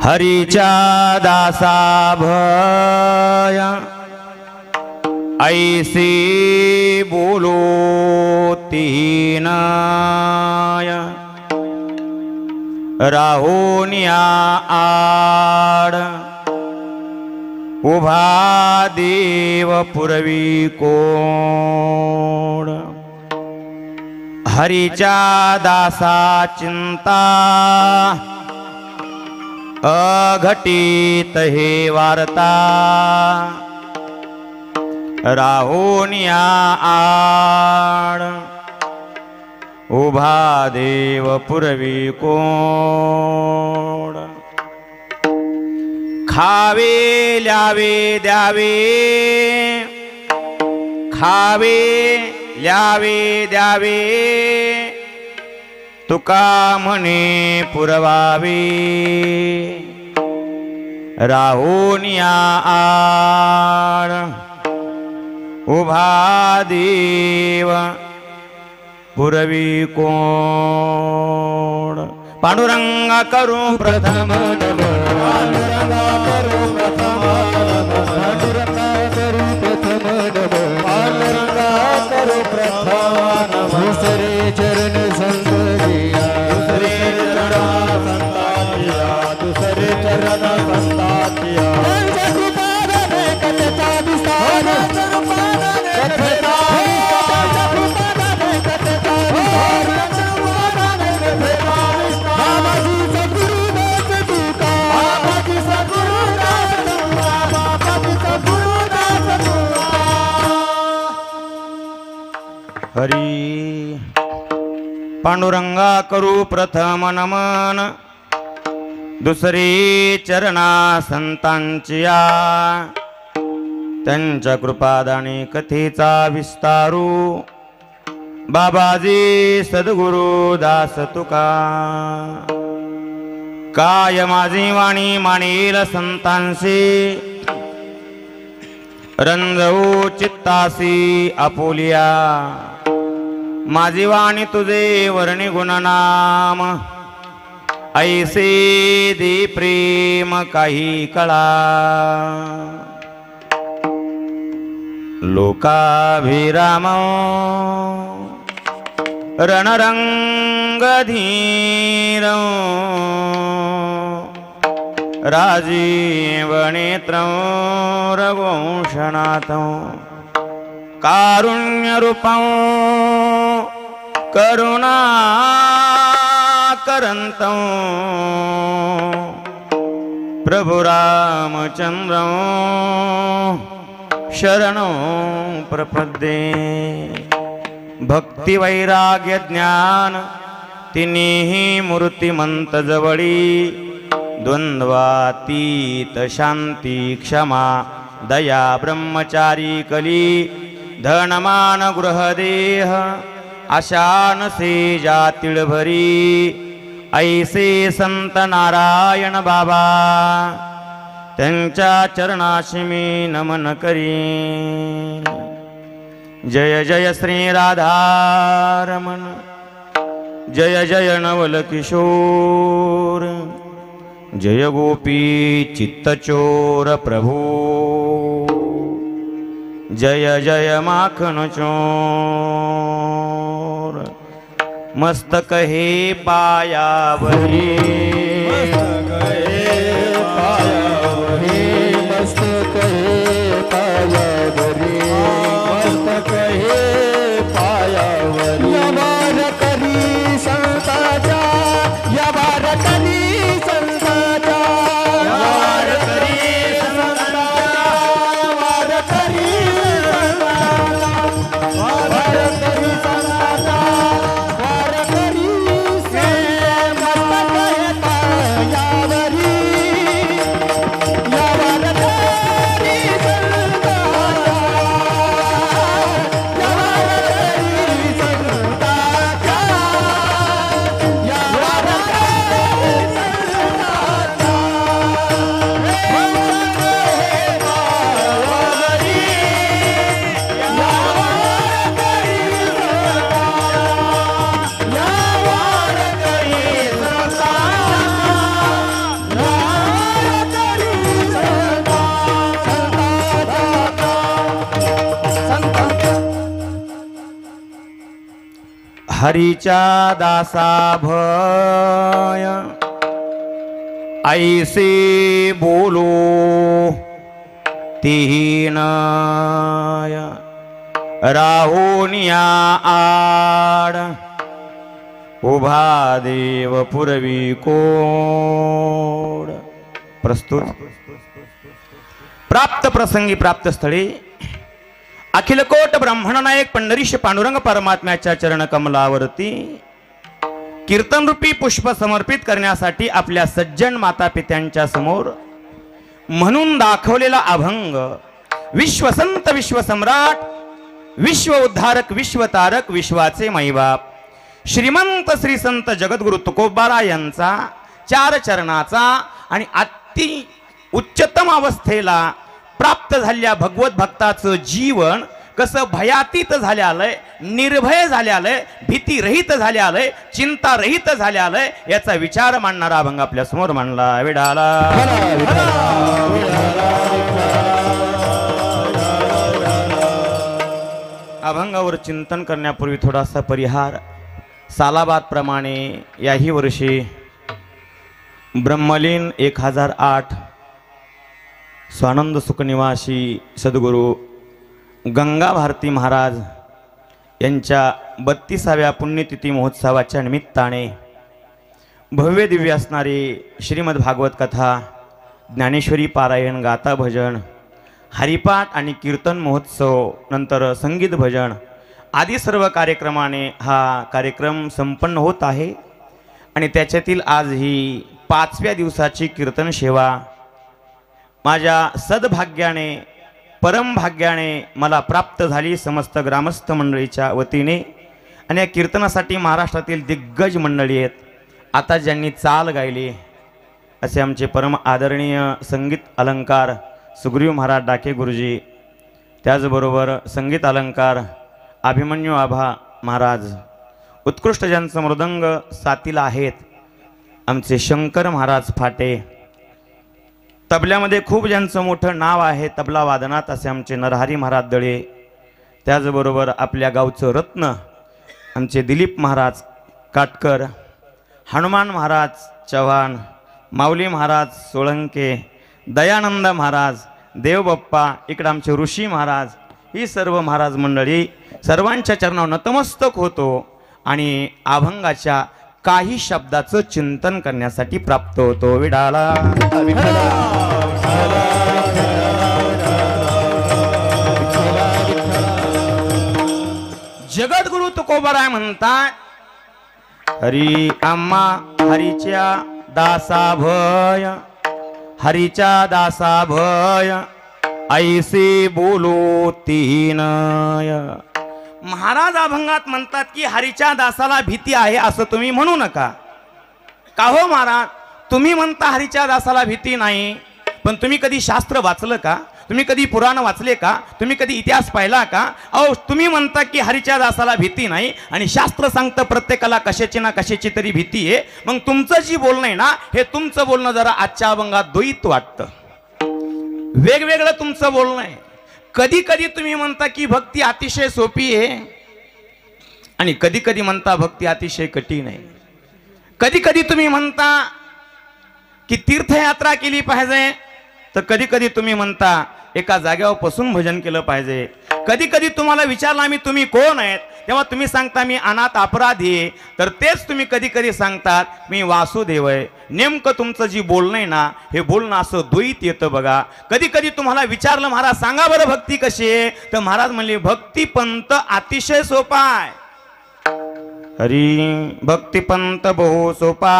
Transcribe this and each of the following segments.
हरीच्या दासा भय ऐसी बोलो तीनाय राहोनिया आड उभा देव पुरवी कोड हरीच्या दासा चिंता अघटित हे वार्ता राहोनिया आड उभा देव पुरवी कोड खावे ल्यावे द्यावे खावे ल्यावे द्यावे तुका म्हणे पुरवावे राहोनिया आड उभा देव पुरवी कोण पांडुरंगा करू प्रथम पांडुरंगा करू प्रथम पांडुरंगा करू प्रथम पांडुरंगा करू प्रथम दुसरे चरण संतजिया दुसरे चरण संताजिया दुसरे चरण संताजिया पंचकृपादने कथेचा विस्तार कथेचा हरी पांडुरंगा करू प्रथम नमन दुसरे चरणा संतांचिया त्यांच्या कृपादाने कथेचा विस्तारू बाबाजी सद्गुरु दास तुका काय माझी वाणी मानेल संतांशी रंजवू चित्तासी आपुलिया माझी वाणी तुझे वर्णी गुणनाम ऐसे दे प्रेम काही कळा लोकाभिराम रणरंगधीर राजीव नेत्र रघुवंशनाथ कारुण्य रूपं करुणा करंतं प्रभु रामचंद्र शरणं प्रपद्ये भक्ति वैराग्य ज्ञान तिन्ही मूर्तिमंत जवळी द्वंद्वातीत शांती क्षमा दया ब्रह्मचारी कली धनमान गृहदेह अशानसे जातिळ भरी ऐसे संत नारायण बाबा त्यांच्या चरणाशी मी नमन करी जय जय श्री राधारमण जय जय नवल किशोर जय गोपी चित्तचोर प्रभु जय जय माखन चोर मस्तक हे पायावरी मस्तक हे पायावरी मस्तक हे पायावरी यवार करी संताचा यवार करी संताचा यवार करी संताचा वार करी वार करी संताचा वार करी से मस्तक हे हरीच्या दासा भय ऐसे बोलो तीन राहुनिया आड उभा देव पुरवी कोड. प्रस्तुत प्राप्त प्रसंगी प्राप्त स्थळी अखिलकोट ब्रह्मण नायक पंढरीश पांडुरंग परमात्म्याच्या चरण कमलावरती कीर्तनरूपी पुष्प समर्पित करण्यासाठी आपल्या सज्जन माता पित्यांच्या समोर म्हणून दाखवलेला अभंग विश्वसंत विश्वसम्राट विश्व उद्धारक विश्वतारक विश्वाचे माईबाप श्रीमंत श्री संत जगद्गुरु तुकोबारा यांचा 4 चरणाचा आणि अति उच्चतम अवस्थेला प्राप्त झालेल्या भगवत भक्ताचं जीवन कसं भयातीत झाल्यालंय, निर्भय झाल्यालंय, भीतीरहित झाल्यालंय, चिंतारहित झाल्यालंय याचा विचार मांडणारा अभंग आपल्या समोर मांडला. विडाला अभंगावर चिंतन करण्यापूर्वी थोडासा परिहार. सालाबाद प्रमाणे याही वर्षी ब्रह्मलीन 1008 स्वानंद सुखनिवासी सद्गुरू गंगा भारती महाराज यांच्या 32व्या पुण्यतिथी महोत्सवाच्या निमित्ताने भव्य दिव्य असणारी श्रीमद भागवत कथा, ज्ञानेश्वरी पारायण, गाथा भजन, हरिपाठ आणि कीर्तन महोत्सव, नंतर संगीत भजन आदी सर्व कार्यक्रमाने हा कार्यक्रम संपन्न होत आहे. आणि त्याच्यातील आज ही 5व्या दिवसाची कीर्तन सेवा माझ्या सद्भाग्याने परमभाग्याने मला प्राप्त झाली. समस्त ग्रामस्थ मंडळीच्या वतीने आणि या कीर्तनासाठी महाराष्ट्रातील दिग्गज मंडळी आहेत. आता ज्यांनी चाल गायली असे आमचे परम आदरणीय संगीत अलंकार सुग्रीव महाराज डाके गुरुजी, त्याचबरोबर संगीत अलंकार अभिमन्यू आभा महाराज, उत्कृष्ट ज्यांचं मृदंग साथीला आहेत आमचे शंकर महाराज फाटे, तबल्यामध्ये खूप ज्यांचं मोठं नाव आहे तबला वादनात असे आमचे नरहरी महाराज दळे, त्याचबरोबर आपल्या गावचं रत्न आमचे दिलीप महाराज काटकर, हनुमान महाराज चव्हाण, माऊली महाराज सोळंके, दयानंद महाराज, देवबाप्पा, इकडं आमचे ऋषी महाराज, ही सर्व महाराज मंडळी सर्वांच्या चरणावर नतमस्तक होतो आणि अभंगाच्या काही शब्दाचं चिंतन करण्यासाठी प्राप्त होतो. विडाला जगद्गुरु तुकोबाराय म्हणतात, हरी आम्हा हरीच्या दासा भय, हरीच्या दासा भय ऐसे बोलो तीनय. महाराज अभंगात म्हणतात की हरीच्या दासाला भीती आहे असं तुम्ही म्हणू नका. का हो महाराज, तुम्ही म्हणता हरीच्या दासाला भीती नाही, पण तुम्ही कधी शास्त्र वाचलं का? तुम्ही कधी पुराण वाचले का? तुम्ही कधी इतिहास पाहिला का? अहो, तुम्ही म्हणता की हरीच्या दासाला भीती नाही आणि शास्त्र सांगतं प्रत्येकाला कशाची ना कशाची तरी भीती आहे. मग तुमचं जी बोलणं आहे ना, हे तुमचं बोलणं जरा आजच्या अभंगात द्वैत वाटतं, वेगवेगळं तुमचं बोलणं आहे. कधी कधी तुम्ही म्हणता की भक्ती अतिशय सोपी आहे आणि कधी कधी म्हणता भक्ती अतिशय कठीण आहे. कधी कधी तुम्ही म्हणता की तीर्थयात्रा केली पाहिजे, तर कधी कधी तुम्ही म्हणता एका जागेवर बसून भजन केलं पाहिजे. कधी कधी तुम्हाला विचारलं आम्ही तुम्ही कोण आहेत, तेव्हा तुम्ही सांगता मी अनाथ अपराधी आहे, तर तेच तुम्ही कधी कधी सांगतात मी वासुदेव आहे. नेमकं तुमचं जी बोलणं आहे ना, हे बोलणं असं द्वैत येतं बघा. कधी कधी तुम्हाला विचारलं महाराज सांगा बरं भक्ती कशी आहे, तर महाराज म्हणले भक्ती पंत अतिशय सोपा आहे. हरी भक्ती पंत बहु सोपा,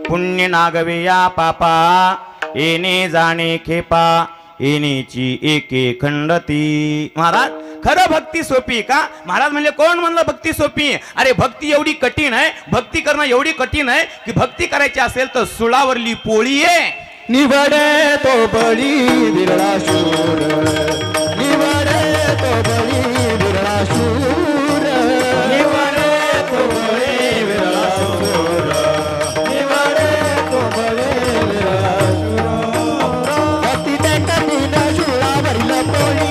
पुण्य नागवे या पापा, येणे जाणे खेपा, येणेची एके खंडती. महाराज खरं भक्ती सोपी का? महाराज म्हणले कोण म्हणलं भक्ती सोपी? अरे भक्ती एवढी कठीण आहे, भक्ती करणं एवढी कठीण आहे की भक्ती करायची असेल तर सुळावरली पोळी आहे. निवडे तो बळी विरळा शूर, निवडे तो बळी विरळा शूर, निवडे तो बळी विरळा शूर, निवडे तो बळी विरळा शूर. भक्ती त्या कठीण शूळावरील पोळी,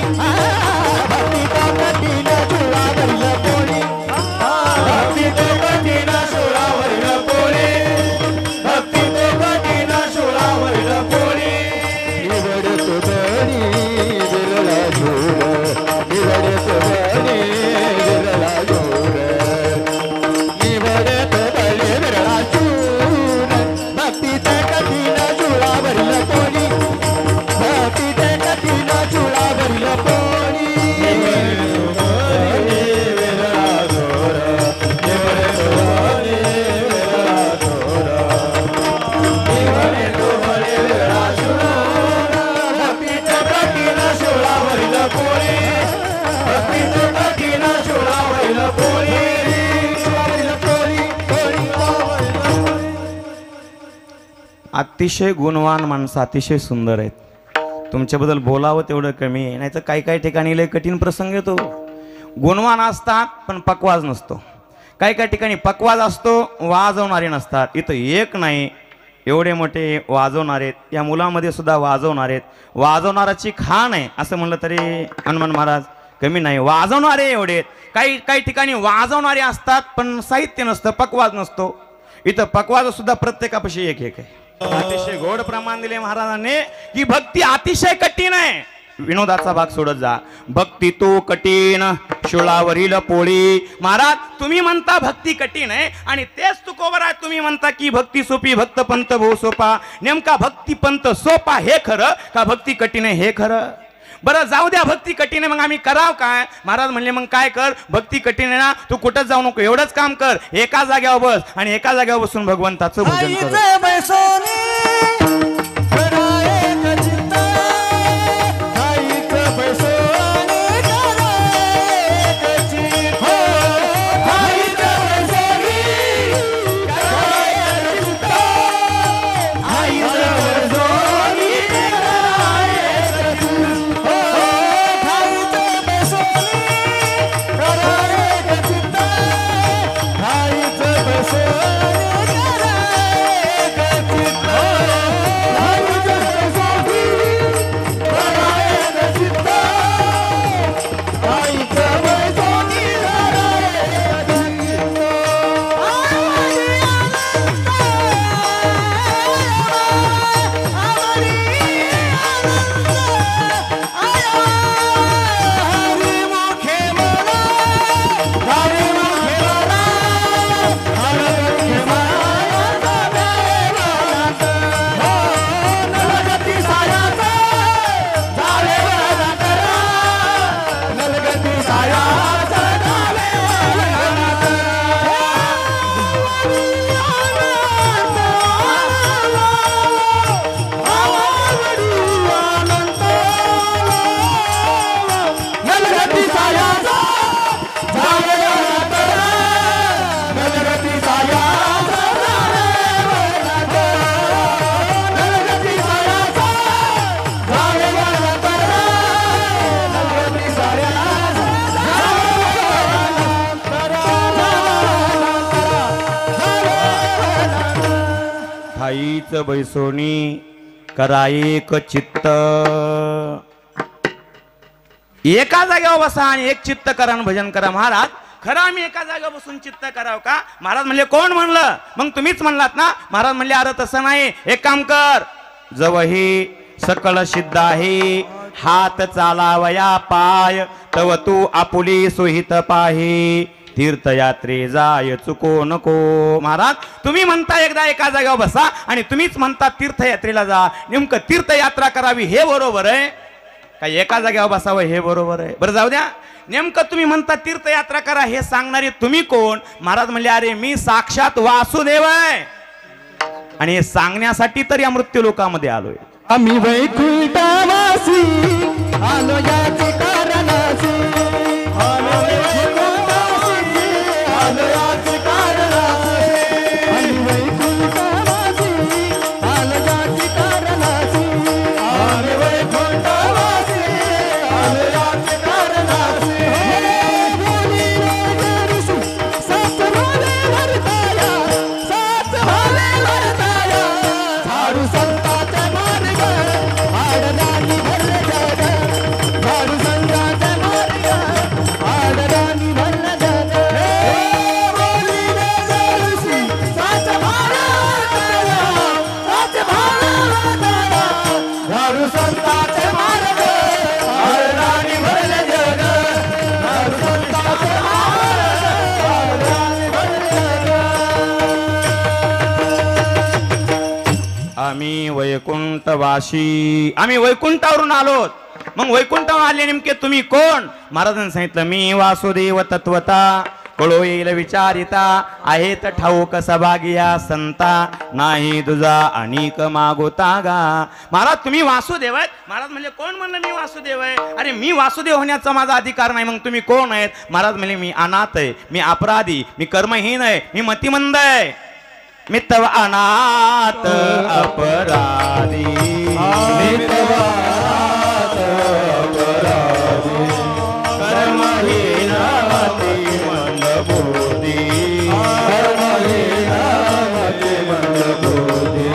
भक्ती त्या कठीण शूळावरील पोळी, भक्ती अतिशय गुणवान माणसं अतिशय सुंदर आहेत. तुमच्याबद्दल बोलावं तेवढं कमी आहे. नाही तर काही काही ठिकाणी लय कठीण प्रसंग येतो. गुणवान असतात पण पक्वाज नसतो. काही काही ठिकाणी पक्वाज असतो, वाजवणारे नसतात. इथं एक नाही, एवढे मोठे वाजवणारे आहेत. या मुलामध्ये सुद्धा वाजवणारे आहेत. वाजवणाराची खाण आहे असं म्हणलं तरी हनुमान महाराज कमी नाही. वाजवणारे एवढे आहेत. काही काही ठिकाणी वाजवणारे असतात पण साहित्य नसतं, पक्वाज नसतो. इथं पक्वाज सुद्धा प्रत्येकापाशी एक एक आहे. अतिशय गोड प्रमाण दिले महाराजांनी की भक्ती अतिशय कठीण आहे. विनोदाचा भाग सोडत जा. भक्ती तो कठीण शुळावरील पोळी. महाराज तुम्ही म्हणता भक्ती कठीण आहे आणि तेच तुकोबर आहे. तुम्ही म्हणता की भक्ती सोपी, भक्त पंत भाऊ सोपा. नेमका भक्ती पंत सोपा हे खरं का भक्ती कठीण आहे हे खरं? बरं जाऊ द्या, भक्ती कठीण आहे मग आम्ही कराव काय? महाराज म्हणले मग काय कर, भक्ती कठीण आहे ना, तू कुठंच जाऊ नको, एवढंच काम कर, एका जाग्यावर बस आणि एका जाग्यावर बसून भगवंताचं भजन कर. आईचं बैसोनी करा एक चित्त. एका जागेवर बसा आणि एक चित्त करा आणि भजन करा. महाराज खरं आम्ही एका जागेवर बसून चित्त करावं का? महाराज म्हणले कोण म्हणलं? मग तुम्हीच म्हणलात ना. महाराज म्हणले अरे तसं नाही, एक काम कर, जवही सकल सिद्ध आहे, हात चालावया पाय, तव तू आपुली सोहित पाही, तीर्थयात्रे जाय चुको नको. महाराज तुम्ही म्हणता एकदा एका जागेवर बसा आणि तुम्हीच म्हणता तीर्थयात्रेला जा. नेमकं तीर्थयात्रा करावी हे बरोबर आहे का एका जागेवर बसावं हे बरोबर आहे? बरं जाऊ द्या, नेमकं तुम्ही म्हणता तीर्थयात्रा करा हे सांगणारे तुम्ही कोण? महाराज म्हणले अरे मी साक्षात वासुदेव आहे आणि हे सांगण्यासाठी तर या मृत्यू लोकामध्ये आलोय. आम्ही वैकुंठवासी आलो याचे कारणासी, आलो वैकुंठवासी आलो याचे कारणासी, आम्ही वैकुंठवासी आलो याचे कारणासी, आम्ही वैकुंठवासी आलो याचे कारणासी. सात भाले भरताया, सात भाले भरताया, झाडू संताच्या मार्ग आडराणी भरले जग, झाडू संताच्या मार्ग आडराणी भरले जग. बोलिले जळसी सात भाले भरताया, सात भाले भरताया, झाडू संताच्या मार्ग आडराणी भरले जग, झाडू संताच्या मार्ग आडराणी भरले जग. आम्ही वैकुंठवासी, आम्ही वैकुंठावरून आलोत. मग वैकुंठावर आले नेमके तुम्ही कोण? महाराजांनी सांगितलं मी वासुदेव तत्वता, कळो येईल विचारिता, आहेत ठाऊक सभागिया संता, नाही तुझा अनिक मागोता गा. महाराज तुम्ही वासुदेव आहेत? महाराज म्हणले कोण म्हणलं मी वासुदेव आहे? अरे मी वासुदेव होण्याचा माझा अधिकार नाही. मग तुम्ही कोण आहेत? महाराज म्हणले मी अनाथ आहे, मी अपराधी, मी कर्महीन आहे, मी मतिमंद आहे. मितव अनाथ अपराधी कर्महीन मती मंदबुद्धी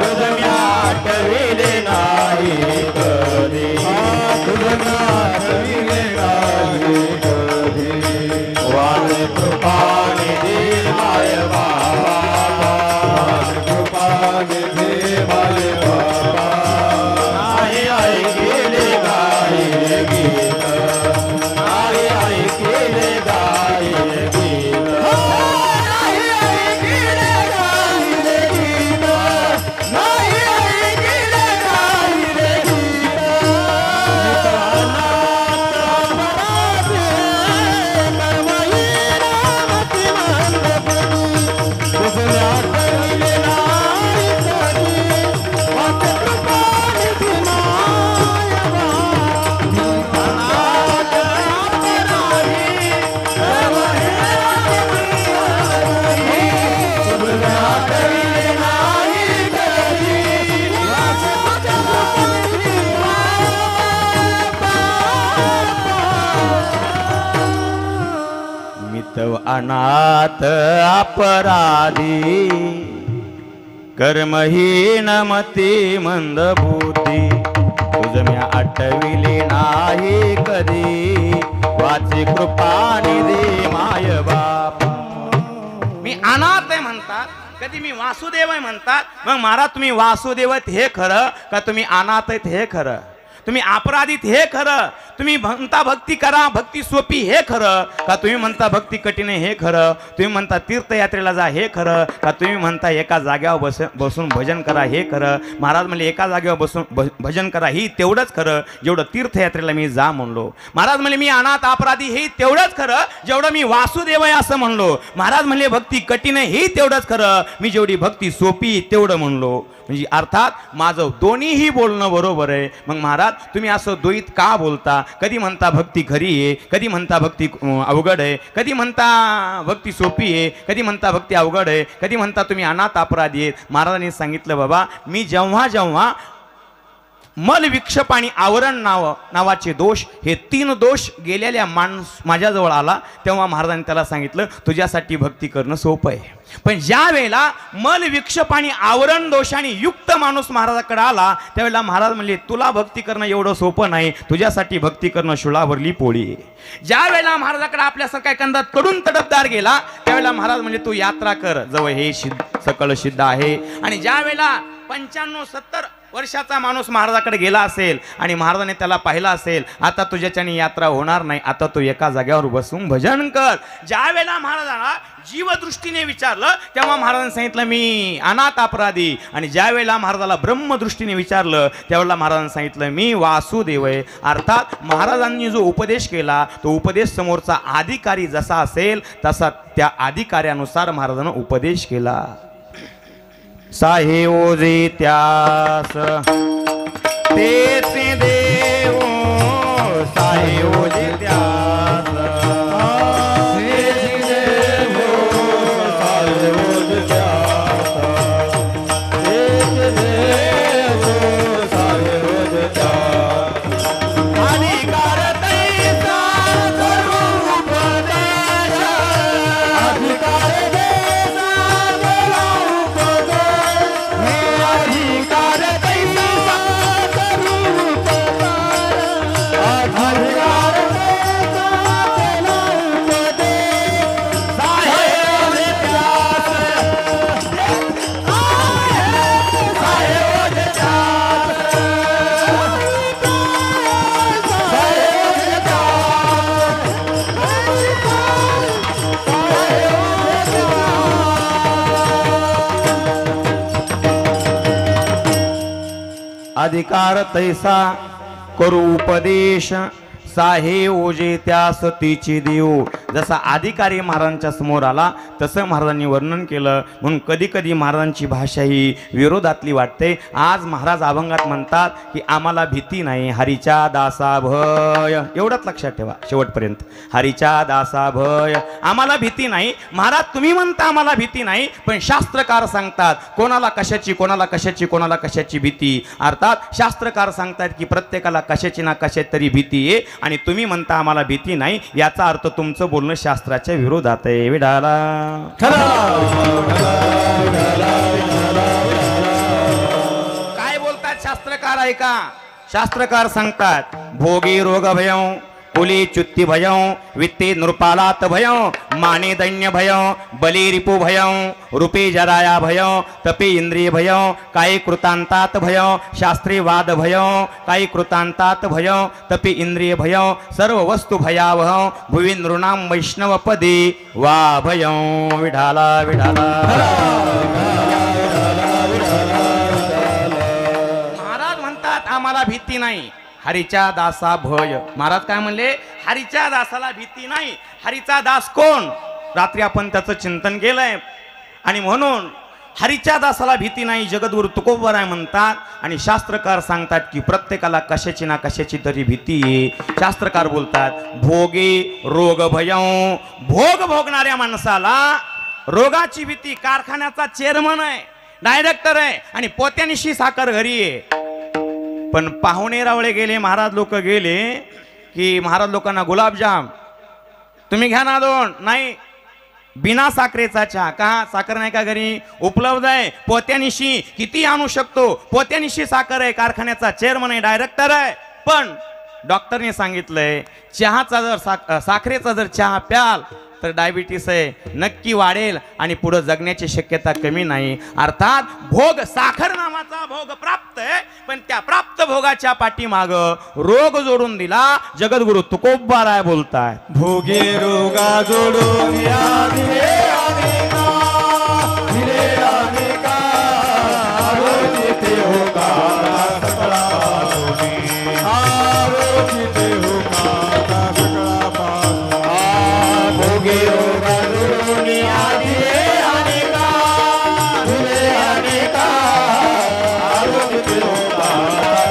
तुझ्या आठविले नाही कधी वाणी कृपानिधी माय नाही ऐकिले गायले गीत नाही ऐकिले गायले गीत मितव अनाथ अपराधी कर्महीन मती मंदबुद्धी तुझ म्या आठविले नाही कधी वाची कृपानिधी माय बाप. मी अनाथ आहे म्हणतात, कधी मी वासुदेव आहे म्हणतात. मग महाराज तुम्ही वासुदेव आहेत हे खरं का तुम्ही अनाथ आहेत हे खरं? तुम्ही अपराधीत हे खरं? तुम्ही म्हणता भक्ती करा भक्ती सोपी हे खरं का तुम्ही म्हणता भक्ती कठीण आहे हे खरं? तुम्ही म्हणता तीर्थयात्रेला जा हे खरं का तुम्ही म्हणता एका जाग्यावर बसून भजन करा हे खरं? महाराज म्हणले एका जागेवर बसून भजन करा ही तेवढंच खरं जेवढं तीर्थयात्रेला मी जा म्हणलो. महाराज म्हणले मी अनाथ अपराधी हे तेवढंच खरं जेवढं मी वासुदेव आहे असं म्हणलो. महाराज म्हणले भक्ती कठीण आहे हे तेवढंच खरं मी जेवढी भक्ती सोपी तेवढं म्हणलो. म्हणजे अर्थात माझं दोन्हीही बोलणं बरोबर आहे. मग महाराज तुम्ही असं द्वैत का बोलता? कधी म्हणता भक्ती खरी आहे, कधी म्हणता भक्ती अवघड आहे, कधी म्हणता भक्ती सोपी आहे, कधी म्हणता भक्ती अवघड आहे, कधी म्हणता तुम्ही अनाथ अपराधी आहेत. महाराजांनी सांगितलं बाबा मी जेव्हा जेव्हा मल विक्षेप आणि आवरण नावाचे दोष हे 3 दोष गेलेल्या माणूस माझ्याजवळ आला तेव्हा महाराजांनी त्याला सांगितलं तुझ्यासाठी भक्ती करणं सोपं आहे. पण ज्या वेळेला मल विक्षेप आणि आवरण दोषाने युक्त माणूस महाराजाकडे आला त्यावेळेला महाराज म्हणले तुला भक्ती करणं एवढं सोपं नाही, तुझ्यासाठी भक्ती करणं शुळावरली पोळी आहे. ज्या वेळेला महाराजाकडे आपल्यासारखा एखादा कडून तडफदार गेला त्यावेळेला महाराज म्हणजे तू यात्रा कर जवळ हे सकळ सिद्ध आहे. आणि ज्या वेळेला 95-70 वर्षाचा माणूस महाराजाकडे गेला असेल आणि महाराजांनी त्याला पाहिला असेल आता तुझ्याच्याने यात्रा होणार नाही, आता तू एका जागेवर बसून भजन कर. ज्या वेळेला महाराजांना जीवदृष्टीने विचारलं तेव्हा महाराजांनी सांगितलं मी अनाथ अपराधी. आणि ज्या वेळेला महाराजाला ब्रह्मदृष्टीने विचारलं त्यावेळेला महाराजांनी सांगितलं मी वासुदेव आहे. अर्थात महाराजांनी जो उपदेश केला तो उपदेश समोरचा अधिकारी जसा असेल तसा त्या अधिकाऱ्यानुसार महाराजांनी उपदेश केला. साहे ओजे त्यास तेचे देव साहे ओजे त्यास तेचे देव साहे ओजे त्यास तेचे देव साहे ओजे त्यास अधिकार तैसा करू उपदेश अधिकार अधिकार तैसा करू उपदेश साहे ओजे त्यास तिची देऊ जसा अधिकारी महाराजांच्या समोर आला तसं महाराजांनी वर्णन केलं. म्हणून कधी कधी महाराजांची भाषा ही विरोधातली वाटते. आज महाराज अभंगात म्हणतात की आम्हाला भीती नाही, हरीच्या दासा भय. एवढंच लक्षात ठेवा शेवटपर्यंत. हरीच्या दासा भय, आम्हाला भीती नाही. महाराज तुम्ही म्हणता आम्हाला भीती नाही, पण शास्त्रकार सांगतात कोणाला कशाची कोणाला कशाची कोणाला कशाची भीती. अर्थात शास्त्रकार सांगतात की प्रत्येकाला कशाची ना कशाची तरी भीती आहे, आणि तुम्ही म्हणता आम्हाला भीती नाही, याचा अर्थ तुमचं बोलणं शास्त्राच्या विरोधात आहे. विडाला काय बोलतात शास्त्रकार ऐका. शास्त्रकार सांगतात भोगी रोग भयं, कुली चुत्ती भयं, वित्ते नृपालात भयं, माने दैन्य भयं, बली रिपु भयं, रूपे जराया भयं, तपे इंद्रिय भयं, काही कृतांतात भयं, शास्त्रे वाद भयं, काही कृतांतात भयं, तपे इंद्रिय भयं, सर्व वस्तु भयावहं, भुवि नृणाम वैष्णवपदी वा भयं. विढाला विढाला. महाराज म्हणतात आम्हाला भीती नाही, हरीच्या दासा भय. महाराज काय म्हणले? हरीच्या दासाला भीती नाही. हरीचा दास कोण? रात्री आपण त्याचं चिंतन केलंय, आणि म्हणून हरीच्या दासाला भीती नाही. जगद्गुरु तुकोबराय म्हणतात, आणि शास्त्रकार सांगतात की प्रत्येकाला कशाची ना कशाची तरी भीती आहे. शास्त्रकार बोलतात भोगी रोग भयं, भोग भोगणाऱ्या माणसाला रोगाची भीती. कारखान्याचा चेअरमन आहे, डायरेक्टर आहे, आणि पोत्यानिशी साखर घरी आहे. पण पाहुणे रावळे गेले, महाराज लोक गेले की महाराज लोकांना गुलाबजाम तुम्ही घ्या ना 2. नाही, बिना साखरेचा चहा. का? साखर नाही का घरी? उपलब्ध आहे. पोत्यानिशी किती आणू शकतो? पोत्यानिशी साखर आहे. कारखान्याचा चेअरमन आहे, डायरेक्टर आहे. पण डॉक्टरने सांगितलंय चहाचा जर साखरेचा जर चहा प्याल तर डायबिटीस आहे नक्की वाढेल, आणि पुढे जगण्याची शक्यता कमी नाही. अर्थात भोग, साखर नावाचा भोग प्राप्त आहे, पण त्या प्राप्त भोगाच्या पाठीमाग रोग जोडून दिला. जगद्गुरु तुकोबाराय बोलताय भोगे रोगा जोडून या दिले अनेका, दिले अनेका, आरोचिते होगा सकळा पासोनी, आरोचिते होगा सकळा पासोनी. भोगे रोगा जोडून या दिले अनेका, दिले अनेका, आरोचिते होगा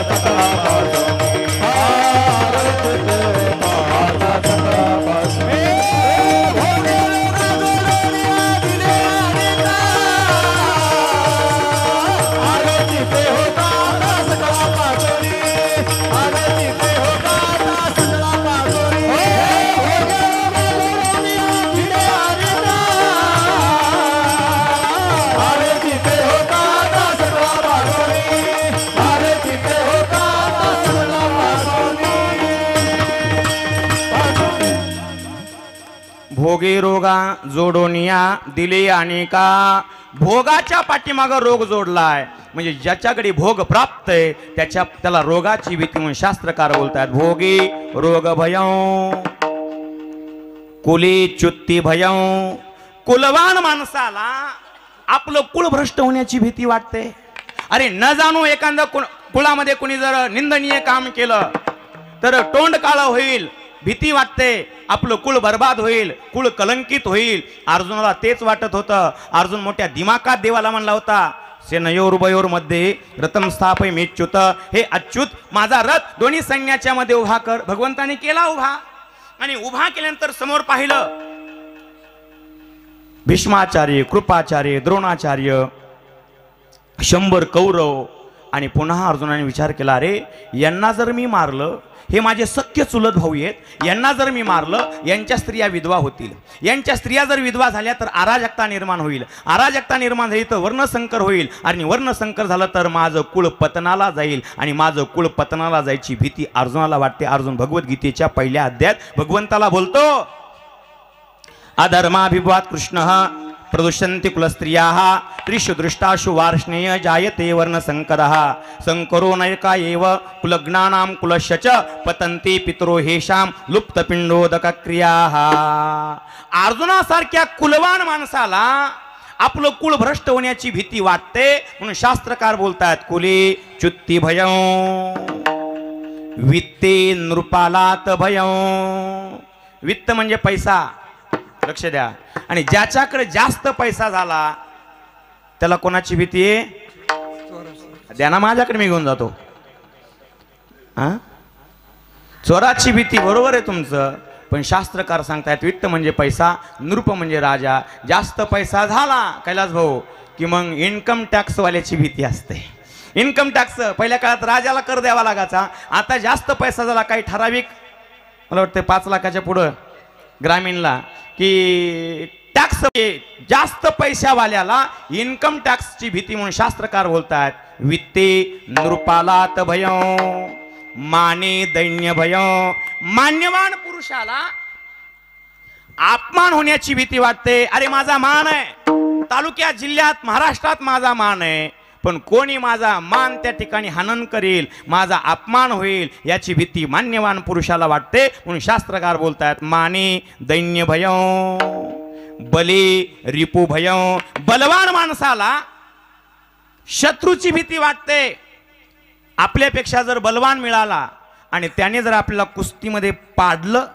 सकळा पासोनी, आरोचिते होगा सकळा पासोनी. भोगे रोगा जोडोनिया दिले अनेका. भोगाच्या पाठीमागं रोग जोडलाय, म्हणजे ज्याच्याकडे भोग प्राप्त आहे त्याला रोगाची भीती. म्हणून शास्त्रकार बोलतात भोगी रोग भयं, कुली चुत्ती भयं. कुलवान माणसाला आपलं कुळ भ्रष्ट होण्याची भीती वाटते. अरे न जाणू एखाद्या कुळामध्ये कोणी जर निंदनीय काम केलं तर तोंड काळं होईल, भीती वाटते. आपलं कुळ बर्बाद होईल, कुळ कलंकित होईल. अर्जुनाला तेच वाटत होतं. अर्जुन मोठ्या दिमाकात देवाला म्हणला होता सेनयोरुभयोर मध्ये रथम स्थापय मेच्युत. हे अच्युत, माझा रथ दोन्ही सैन्याच्या मध्ये उभा कर. भगवंताने केला उभा, आणि उभा केल्यानंतर समोर पाहिलं भीष्माचार्य, कृपाचार्य, द्रोणाचार्य, 100 कौरव. आणि पुन्हा अर्जुनाने विचार केला अरे यांना जर मी मारलं, हे माझे सख्य चुलत भाऊ आहेत, यांना जर मी मारलं यांच्या स्त्रिया विधवा होतील. यांच्या स्त्रिया जर विधवा झाल्या तर अराजकता निर्माण होईल. अराजकता निर्माण झाली तर वर्णसंकर होईल, आणि वर्णसंकर झालं तर माझं कुळ पतनाला जाईल, आणि माझं कुळ पतनाला जायची भीती अर्जुनाला वाटते. अर्जुन भगवद्गीतेच्या पहिल्या अध्यायात भगवंताला बोलतो अधर्माभिवाद कृष्ण प्रदुष्यन्ति कुलस्त्रियाः त्रिषु दृष्टाशु वार्ष्णेय जायते वर्णसंकरः संकरो नयका एव कुलग्नानां कुलस्य च पतन्ति पितरो हेषां लुप्तपिंडोदकक्रियाः. अर्जुनासारख्या कुलवान माणसाला आपलं कुळ भ्रष्ट होण्याची भीती वाटते. म्हणून शास्त्रकार बोलतात कुले चुत्ती भयं, वित्ते नृपालात भयं. वित्त म्हणजे पैसा, लक्ष द्या. आणि ज्याच्याकडे जास्त पैसा झाला त्याला कोणाची भीती आहे? द्या ना माझ्याकडे, मी घेऊन जातो. हा, चोराची भीती. बरोबर आहे तुमचं, पण शास्त्रकार सांगतायत वित्त म्हणजे पैसा, नृप म्हणजे राजा. जास्त पैसा झाला कैलास भाऊ की मग इन्कम टॅक्स वाल्याची भीती असते. इन्कम टॅक्स पहिल्या काळात राजाला कर द्यावा लागायचा. आता जास्त पैसा झाला, काही ठराविक, मला वाटतं 5 लाखाच्या पुढं ग्रामीणला, की टॅक्स जास्त पैशावाल्याला इन्कम टॅक्सची भीती म्हणून शास्त्रकार बोलतात. वित्ते नृपालात भयं माने दैन्य भयं. मान्यवान पुरुषाला अपमान होण्याची भीती वाटते. अरे माझा मान आहे, तालुक्यात, जिल्ह्यात, महाराष्ट्रात माझा मान आहे, पण कोणी माझा मान त्या ठिकाणी हनन करेल, माझा अपमान होईल याची भीती मान्यवान पुरुषाला वाटते. म्हणून शास्त्रकार बोलतात माने दैन्य भयं बले रिपू भयं. बलवान माणसाला शत्रूची भीती वाटते. आपल्यापेक्षा जर बलवान मिळाला आणि त्याने जर आपल्याला कुस्तीमध्ये पाडलं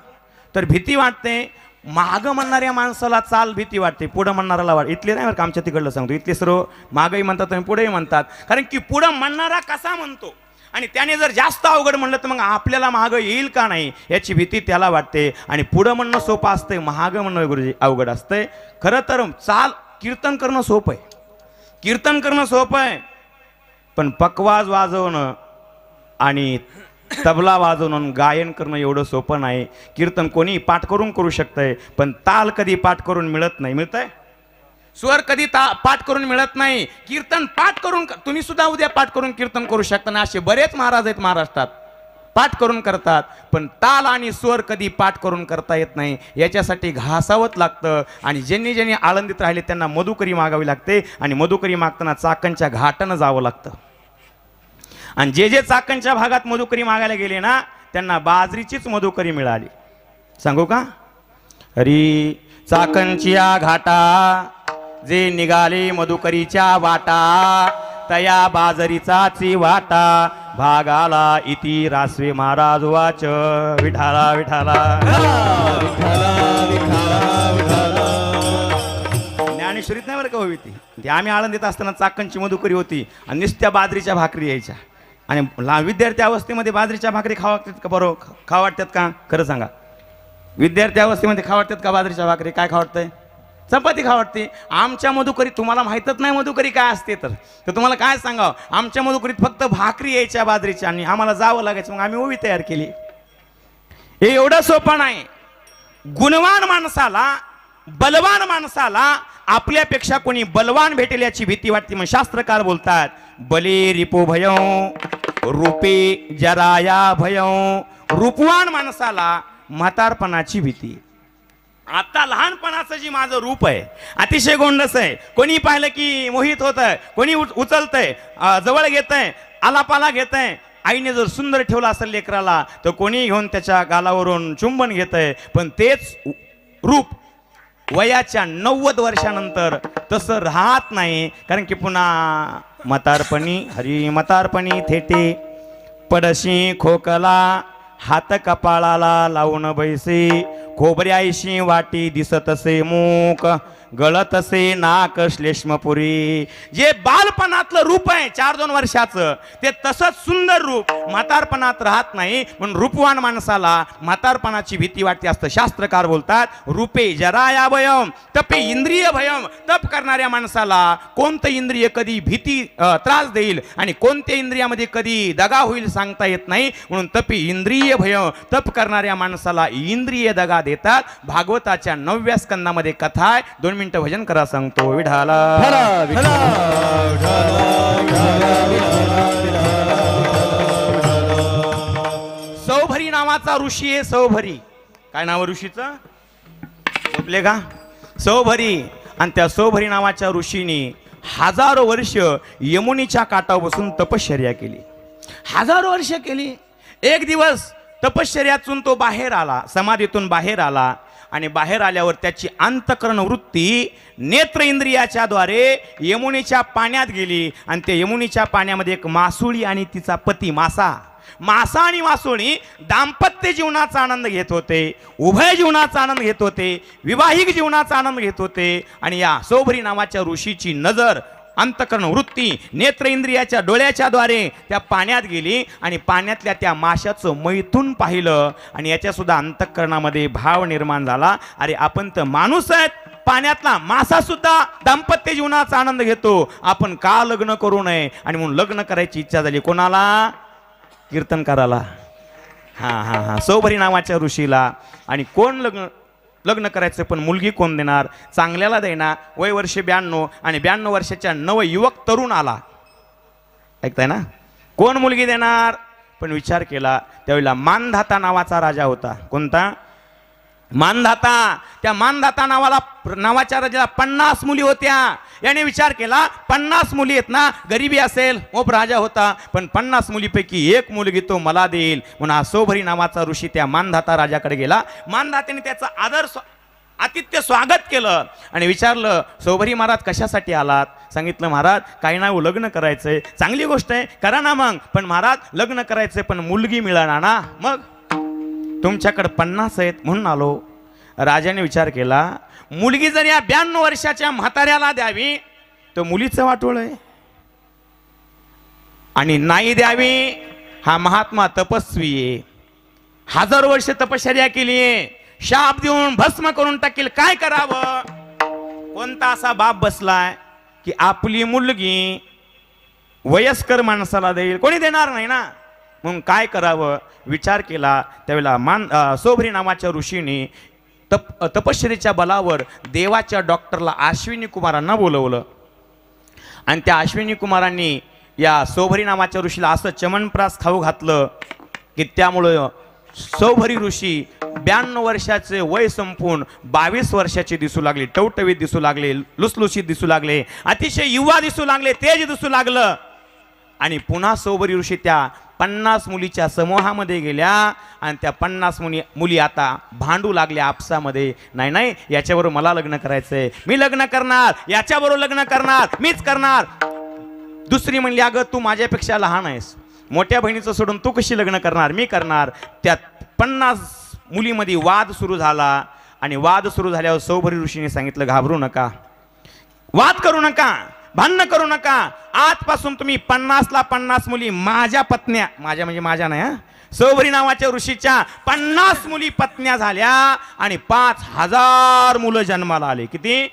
तर भीती वाटते. मागं म्हणणाऱ्या माणसाला चाल भीती वाटते, पुढं म्हणणाऱ्याला वाट. इथले नाही बरं का, आमच्या तिकडलं सांगतो, इथले सर्व मागंही म्हणतात आणि पुढेही म्हणतात. कारण की पुढं म्हणणारा कसा म्हणतो आणि त्याने जर जास्त अवघड म्हणलं तर मग आपल्याला मागं येईल का नाही याची भीती त्याला वाटते. आणि पुढं म्हणणं सोपं असतंय, मागं म्हणणं गुरुजी अवघड असतंय. खरं तर चाल कीर्तन करणं सोपं आहे, कीर्तन करणं सोपं आहे, पण पकवाज वाजवणं आणि तबला वाजवून गायन करणं एवढं सोपं नाही. कीर्तन कोणी पाठ करून करू शकतंय, पण ताल कधी पाठ करून मिळत नाही. मिळतंय? स्वर कधी पाठ करून मिळत नाही. कीर्तन पाठ करून तुम्ही सुद्धा उद्या पाठ करून कीर्तन करू शकता ना. असे बरेच महाराज आहेत महाराष्ट्रात, पाठ करून करतात, पण ताल आणि स्वर कधी पाठ करून करता येत नाही. याच्यासाठी घासावत लागतं. आणि ज्यांनी आळंदीत राहिले त्यांना मधुकरी मागावी लागते. आणि मधुकरी मागताना चाकणच्या घाटानं जावं लागतं. आणि जे चाकणच्या भागात मधुकरी मागायला गेले ना त्यांना बाजरीचीच मधुकरी मिळाली. सांगू का? हरी चाकणच्या घाटा जे निघाले मधुकरीच्या वाटा, तया बाजरीचाची वाटा भागाला इति रासवे महाराज वाच. विठाला विठाला ज्ञानेश्वरीत नाही बरं का होती ती. आम्ही आळंदीत असताना चाकणची मधुकरी होती आणि नुसत्या बाजरीच्या भाकरी यायच्या. आणि विद्यार्थी अवस्थेमध्ये बाजरीच्या भाकरी खावा वाटतात का? बरोबर खावा वाटतात का? खरं सांगा, विद्यार्थी अवस्थेमध्ये खावा वाटतात का बाजरीच्या भाकरी? काय खावा वाटतंय? चपाती खावा वाटते. आमच्या मधुकरीत तुम्हाला माहीतच नाही मधुकरी काय असते, तर तुम्हाला काय सांगावं. आमच्या मधुकरीत फक्त भाकरी यायच्या बाजरीच्या आणि आम्हाला जावं लागायचं. मग आम्ही ओवी तयार केली. हे एवढं सोपं नाही. गुणवान माणसाला, बलवान माणसाला आपल्यापेक्षा कोणी बलवान भेटेल याची भीती वाटते. मग शास्त्रकार बोलतात बले रिपो भयं रूपे जराया भयं. रूपवान माणसाला म्हातारपणाची भीती. आता लहानपणाचं जी माझं रूप आहे अतिशय गोंडस आहे. कोणी पाहिलं की मोहित होत आहे, कोणी उचलतंय, जवळ घेतंय, आलापाला घेतंय. आईने जर सुंदर ठेवला असेल लेकराला तर कोणी घेऊन त्याच्या गालावरून चुंबन घेतंय. पण तेच रूप वयाच्या 90 वर्षानंतर तसं राहत नाही. कारण की पुन्हा म्हातारपणी, हरी म्हातारपणी थेटे पडशी खोकला, हात कपाळाला लावून बैसे, खोबऱ्याशी वाटी दिसतसे मूक, गळतसे नाक श्लेष्मपुरी. जे बालपणातलं रूप आहे 4-2 वर्षाचं ते तसंच सुंदर रूप म्हातारपणात राहत नाही. म्हणून रूपवान माणसाला म्हातारपणाची भीती वाटते असतं. शास्त्रकार बोलतात रूपे जराया भयम तपे इंद्रिय भयम. तप करणाऱ्या माणसाला कोणतं इंद्रिय कधी भीती त्रास देईल आणि कोणत्या इंद्रियामध्ये कधी दगा होईल सांगता येत नाही. म्हणून तपे इंद्रिय भयम. तप करणाऱ्या माणसाला इंद्रिय दगा देतात. भागवताच्या 9व्या स्कंदामध्ये कथा आहे. 2 मिनिटं भजन करा सांगतो. विठाला सौभरी नावाचा ऋषी आहे. सौभरी काय नाव ऋषीचं? झोपले का? सौभरी. आणि त्या सौभरी नावाच्या ऋषीने हजारो वर्ष यमुनीच्या काठावर बसून तपश्चर्या केली. हजारो वर्ष केली. एक दिवस तपश्चर्यातून तो बाहेर आला, समाधीतून बाहेर आला. आणि बाहेर आल्यावर त्याची अंतःकरण वृत्ती नेत्र इंद्रियाच्या द्वारे यमुनेच्या पाण्यात गेली. आणि त्या यमुनेच्या पाण्यामध्ये एक मासुळी आणि तिचा पती मासा मासा आणि मासोळी दाम्पत्य जीवनाचा आनंद घेत होते, उभय जीवनाचा आनंद घेत होते, विवाहिक जीवनाचा आनंद घेत होते. आणि या सोभरी नावाच्या ऋषीची नजर, अंतकरण वृत्ती, नेत्र इंद्रियाच्या डोळ्याच्या द्वारे त्या पाण्यात गेली आणि पाण्यातल्या त्या माशाचं मैथून पाहिलं. आणि याच्या सुद्धा अंतकरणामध्ये भाव निर्माण झाला, अरे आपण तर माणूस आहेत, पाण्यातला मासा सुद्धा दाम्पत्य जीवनाचा आनंद घेतो, आपण का लग्न करू नये. आणि म्हणून लग्न करायची इच्छा झाली. कोणाला? कीर्तनकाराला. सोभरी नावाच्या ऋषीला. आणि कोण लग्न करायचं, पण मुलगी कोण देणार? चांगल्याला देणार. वय वर्ष 92 आणि 92 वर्षाच्या नवयुवक तरुण आला. ऐकताय ना? कोण मुलगी देणार? पण विचार केला त्यावेळेला मानधाता नावाचा राजा होता. कोणता? मानधाता. त्या मानधाता नावाच्या राजाला 50 मुली होत्या. याने विचार केला 50 मुली आहेत ना, गरिबी असेल, मोप राजा होता, पण 50 मुलीपैकी एक मुलगी तो मला देईल. म्हणून सोभरी नावाचा ऋषी त्या मानधाता राजाकडे गेला. मानधात्याने त्याचं आतिथ्य स्वागत केलं आणि विचारलं, सोभरी महाराज कशासाठी आलात? सांगितलं, महाराज काही नाही, लग्न करायचंय. चांगली गोष्ट आहे, करा ना मग. पण महाराज लग्न करायचंय, पण मुलगी मिळणार ना. मग तुमच्याकडे 50 आहेत म्हणून आलो. राजाने विचार केला, मुलगी जर या 92 वर्षाच्या म्हाताऱ्याला द्यावी तर मुलीचं वाटोळ आहे, आणि नाही द्यावी, हा महात्मा तपस्वी आहे, 1000 वर्ष तपश्चर्या केली आहे, शाप देऊन भस्म करून टाकील, काय करावं? कोणता असा बाप बसलाय की आपली मुलगी वयस्कर माणसाला देईल? कोणी देणार नाही ना. म्हणून काय करावं विचार केला. त्यावेळेला सोभरी नावाच्या ऋषीने तपश्चर्येच्या बलावर देवाच्या डॉक्टरला अश्विनी कुमारांना बोलवलं. आणि त्या अश्विनी कुमारांनी या सोभरी नावाच्या ऋषीला असं चमनप्रास खाऊ घातलं की त्यामुळं सोभरी ऋषी 92 वर्षाचे वय संपून 22 वर्षाचे दिसू लागले, टवटवीत दिसू लागले, लुसलुसीत दिसू लागले, अतिशय युवा दिसू लागले, तेज दिसू लागलं. आणि पुन्हा सोभरी ऋषी त्या 50 मुलीच्या समूहामध्ये गेल्या आणि त्या 50 मुली आता भांडू लागल्या आपसामध्ये, नाही नाही याच्याबरोबर मला लग्न करायचंय, मी लग्न करणार, याच्याबरोबर लग्न करणार, मीच करणार. दुसरी म्हणली, अगं तू माझ्यापेक्षा लहान आहेस, मोठ्या बहिणीचं सोडून तू कशी लग्न करणार? मी करणार. त्या 50 मुलीमध्ये वाद सुरू झाला. आणि वाद सुरू झाल्यावर सोभरी ऋषीने सांगितलं, घाबरू नका, वाद करू नका, भांडण करू नका, आजपासून तुम्ही 50ला 50 मुली माझ्या पत्न्या, माझ्या म्हणजे माझ्या नाही, सोभरी नावाच्या ऋषीच्या 50 मुली पत्न्या झाल्या आणि 5000 मुलं जन्माला आले. किती?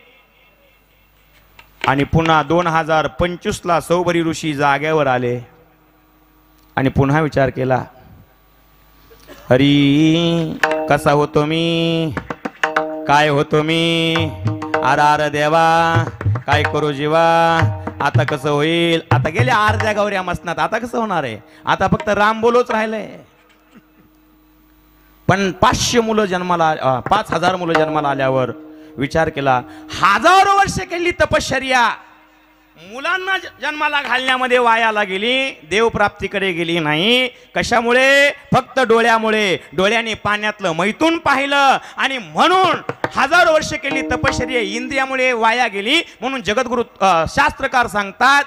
आणि पुन्हा 2025ला सोभरी ऋषी जाग्यावर आले आणि पुन्हा विचार केला, हरी कसा होतो मी, काय होतो मी, आर देवा, काय करू जीवा, आता कसं होईल? आता गेल्या अर्ध्या गौऱ्या मसनात, आता कसं होणार आहे? आता फक्त राम बोलोच राहिलंय. पण 500 मुलं जन्माला, 5000 मुलं जन्माला आल्यावर विचार केला, हजारो वर्ष केली तपश्चर्या, मुलांना जन्माला घालण्यामध्ये वायाला गेली, देवप्राप्तीकडे गेली नाही. कशामुळे? फक्त डोळ्यामुळे. डोळ्याने पाण्यातलं मैथून पाहिलं आणि म्हणून हजारो वर्ष केली तपश्चर्या इंद्रियामुळे वाया गेली. म्हणून जगद्गुरु शास्त्रकार सांगतात,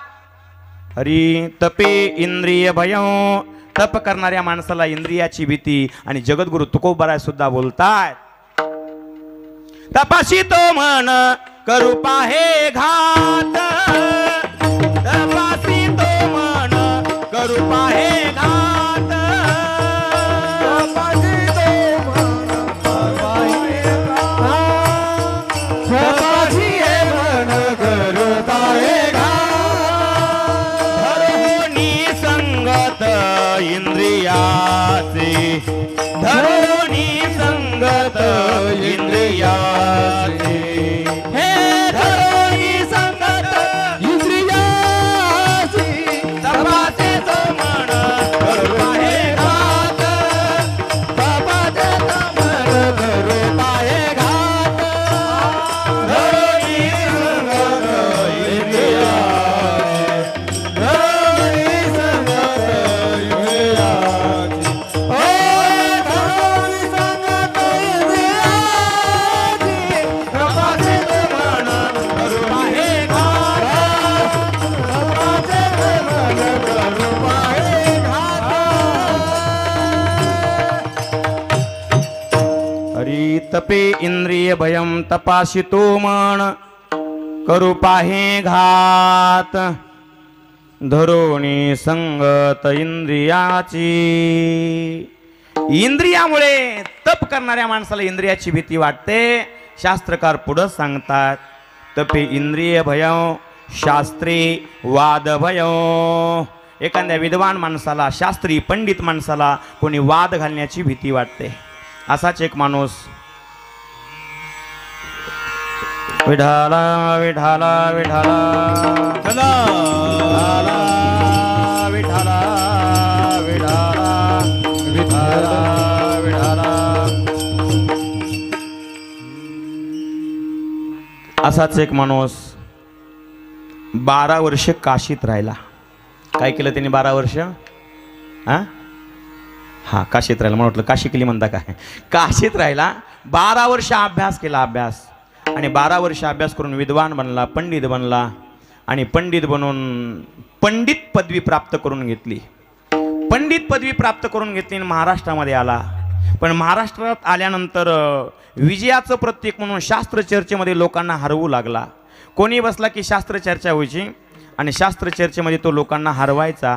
हरी तपे इंद्रिय भयं, तप करणाऱ्या माणसाला इंद्रियाची भीती. आणि जगद्गुरु तुकोबाराय सुद्धा बोलतात, तपाशी तो मन करू पाहे घात, तपासी तो मन करू पाहे घात, तपासी तो मन करू पाहे घात, तपासी हे मन करू पाहे घात, धरोनी संगत इंद्रियाचे, धरोनी संगत इंद्रियाचे, हे धरोनी संगत इंद्रियाची, तपासे तो मन करू पाहे घात, तपासे तो मन करू पाहे घात, धरोनी संगत इंद्रियाची, धरोनी संगत इंद्रियाची, ओ धरोनी तपे इंद्रिय भयम तपाशितो मन करू पाहे घात धरोणी संगत इंद्रियाची. इंद्रियामुळे तप करणाऱ्या माणसाला इंद्रियाची भीती वाटते. शास्त्रकार पुढं सांगतात तपे इंद्रिय भयं शास्त्री वाद भयं. एखाद्या विद्वान माणसाला शास्त्री पंडित माणसाला कोणी वाद घालण्याची भीती वाटते. असाच एक माणूस विठाला विठाला विठाला चला विठाला विठाला विठाला विठाला. असाच एक माणूस 12 वर्ष काशीत राहिला. काय केलं त्यांनी 12 वर्ष? हा काशीत राहिला. मला वाटलं काशी केली म्हणता काय. काशीत राहिला, 12 वर्ष अभ्यास केला. अभ्यास आणि 12 वर्ष अभ्यास करून विद्वान बनला, पंडित बनला आणि पंडित बनून पंडित पदवी प्राप्त करून घेतली. पंडित पदवी प्राप्त करून घेतली आणि महाराष्ट्रामध्ये आला. पण महाराष्ट्रात आल्यानंतर विजयाचं प्रतीक म्हणून शास्त्र चर्चेमध्ये लोकांना हरवू लागला. कोणी बसला की शास्त्र चर्चा व्हायची आणि शास्त्र चर्चेमध्ये तो लोकांना हरवायचा.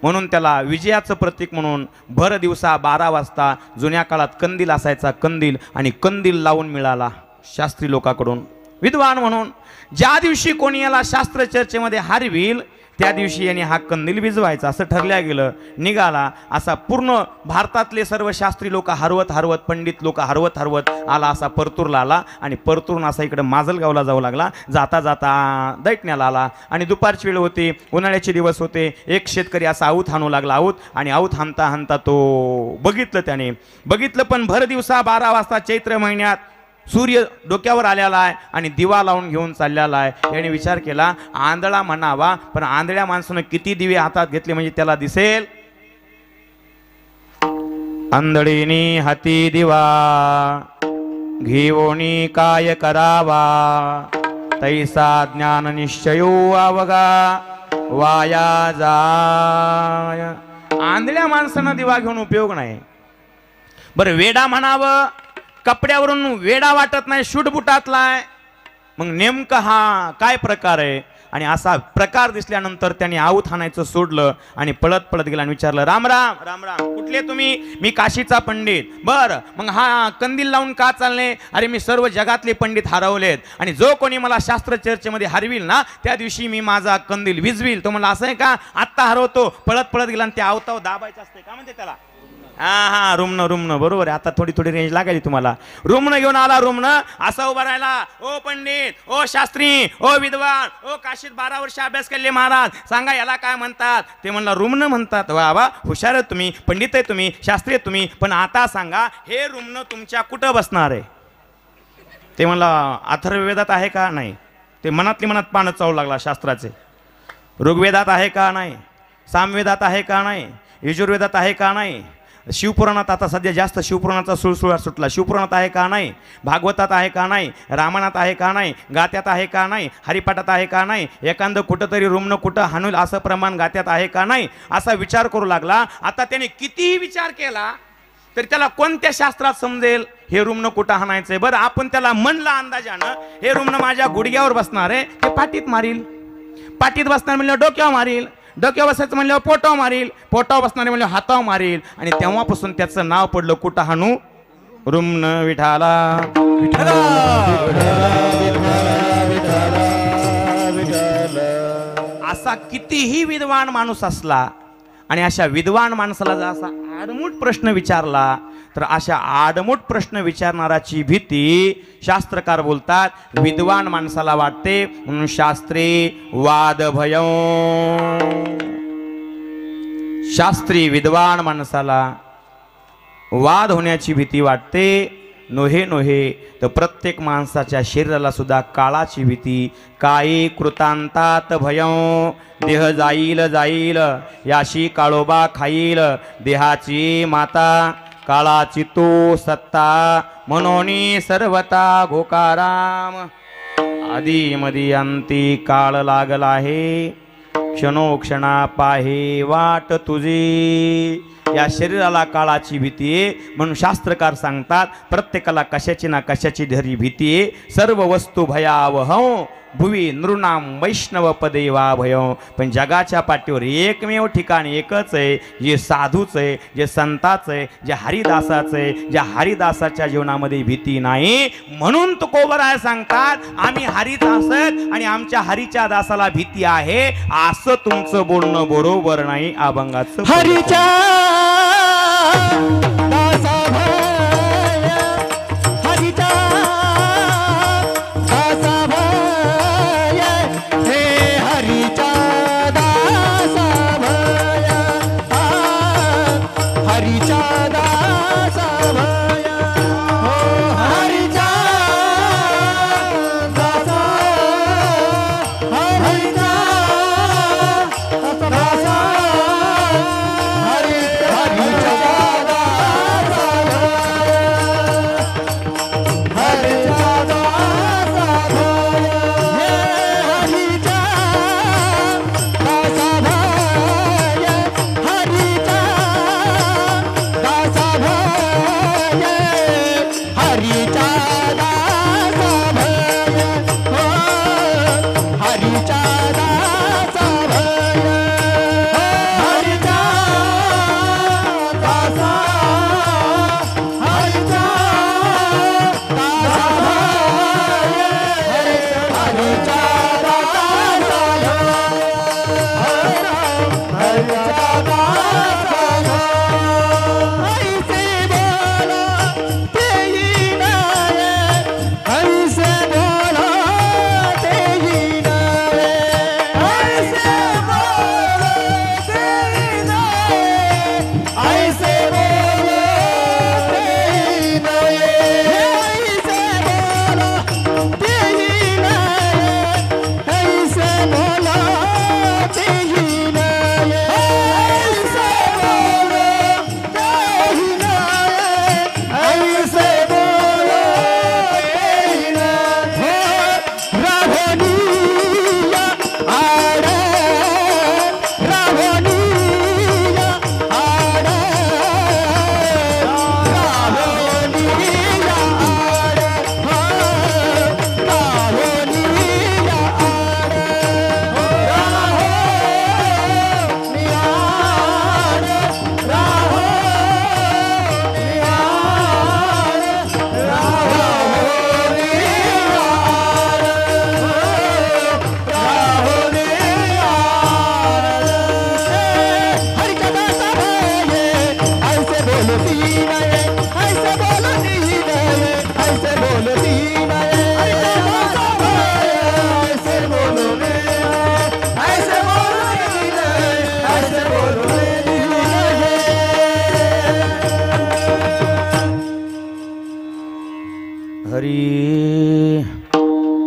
म्हणून त्याला विजयाचं प्रतीक म्हणून भर दिवसा 12 वाजता जुन्या काळात कंदील असायचा, कंदील, आणि कंदील लावून मिळाला शास्त्री लोकांकडून. विद्वान म्हणून ज्या दिवशी कोणी याला शास्त्र चर्चेमध्ये हरविल त्या दिवशी यांनी हा कंदील विजवायचा असं ठरल्या गेलं. निघाला असा पूर्ण भारतातले सर्व शास्त्री लोक हरवत हरवत, पंडित लोक हरवत हरवत आला. असा परतूरला आला आणि परतूरून असा इकडे माजलगावला जाऊ लागला. जाता जाता दैठण्याला आला आणि दुपारची वेळ होती, उन्हाळ्याचे दिवस होते. एक शेतकरी असा आऊत हाणू लागला. आऊत आणि आऊत हाणता हाणता तो त्याने बघितलं. पण भर दिवसा 12 वाजता चैत्र महिन्यात सूर्य डोक्यावर आलेला आहे आणि दिवा लावून घेऊन चाललेला आहे. याने विचार केला आंधळा म्हणावा, पण आंधळ्या माणसानं किती दिवे हातात घेतले म्हणजे त्याला दिसेल. आंधळीनी हाती दिवा घेऊनी काय करावा, तैसा ज्ञान निश्चयो अवगा वाया जाय. आंधळ्या माणसानं दिवा घेऊन उपयोग नाही. बरं वेडा म्हणावं, कपड्यावरून वेडा वाटत नाही, शूटबुटातलाय. मग नेमका हा काय प्रकार आहे? आणि असा प्रकार दिसल्यानंतर त्याने आऊत हाणायचं सोडलं आणि पळत पळत गेला आणि विचारलं राम राम राम राम, कुठले तुम्ही? मी काशीचा पंडित. बरं मग हा कंदील लावून का चालले? अरे मी सर्व जगातले पंडित हरवलेत आणि जो कोणी मला शास्त्र चर्चेमध्ये हरविल ना त्या दिवशी मी माझा कंदील विजविल. तो म्हणला असं आहे का? आत्ता हरवतो. पळत पळत गेला आणि ते आवताव दाबायचं असते का म्हणते त्याला. हा रुमणं बरोबर आहे. आता थोडी रेंज लागायची तुम्हाला. रुमणं घेऊन आला. रुमणं असा उभा राहिला. ओ पंडित, ओ शास्त्री, ओ विद्वान, ओ काशीत 12 वर्ष अभ्यास केले महाराज, सांगा याला काय म्हणतात? ते म्हणला रुमणं म्हणतात. वा वा, हुशार आहे तुम्ही, पंडित आहे तुम्ही, शास्त्री आहे तुम्ही, पण आता सांगा हे रुमणं तुमच्या कुठं बसणार आहे? ते म्हणला अथर्ववेदात आहे का? नाही. ते मनातली मनात पानं चावू लागला शास्त्राचे. ऋग्वेदात आहे का? नाही. सामवेदात आहे का? नाही. यजुर्वेदात आहे का? नाही. शिवपुराणात आता सध्या जास्त शिवपुराणाचा सुळसुळा सुटला. शिवपुराणात आहे का? नाही. भागवतात आहे का? नाही. रामायणात आहे का? नाही. गात्यात आहे का? नाही. हरिपाठात आहे का? नाही. एखादं कुठंतरी रुमणं कुठं हाणूल असं प्रमाण गात्यात आहे का? नाही. असा विचार करू लागला. आता त्याने कितीही विचार केला तरी त्याला कोणत्या शास्त्रात समजेल हे रुमणं कुठं हाणायचंय? बरं आपण त्याला म्हणलं अंदाजानं हे रुमणं माझ्या गुडघ्यावर बसणार आहे, ते पाठीत मारील. पाठीत बसणार म्हणलं डोक्यावर मारील. डोक्यावर बसायचं म्हणल्यावर पोटावर मारील. पोटावर बसणारे म्हणल्यावर हातावर मारील. आणि तेव्हापासून त्याचं नाव पडलं कुठं हाणू? रुमणं विठाला. असा कितीही विद्वान माणूस असला आणि अशा विद्वान माणसाला जर असा आडमुठ प्रश्न विचारला तर अशा आडमुठ प्रश्न विचारणाराची भीती शास्त्रकार बोलतात विद्वान माणसाला वाटते. म्हणून शास्त्री वाद भयं. शास्त्री विद्वान माणसाला वाद होण्याची भीती वाटते. नोहे तर प्रत्येक माणसाच्या शरीराला सुद्धा काळाची भीती. काळी कृतांतात भयं. देह जाईल याशी काळोबा खाईल. देहाची माता काळाची तो सत्ता. मनोनी सर्वता घोकाराम. आधी मधी अंती काळ लागला आहे. क्षणोक्षणा पाहे वाट तुझी. या शरीराला काळाची भीती आहे, म्हणून शास्त्रकार सांगतात प्रत्येकाला कशाची ना कशाची धरी भीती आहे. सर्व वस्तू भयावहं भुवी नृणाम वैष्णव पदे वा भयं. पण जगाच्या पाठीवर एकमेव ठिकाण एकच आहे, जे साधूच आहे, जे संताच आहे, जे हरिदासाचं आहे, ज्या हरिदासाच्या जीवनामध्ये भीती नाही. म्हणून तुकोबराय सांगतात आम्ही हरिदासत आणि आमच्या हरीच्या दासाला भीती आहे. असं तुमचं बोलणं बरोबर नाही. अभंगाचं हरीच्या दासा भया, हरीच्या दासा भया, हे हरीच्या दासा भया, हरीच्या दासा भया, हो हरीच्या दासा, हरीच्या दासा,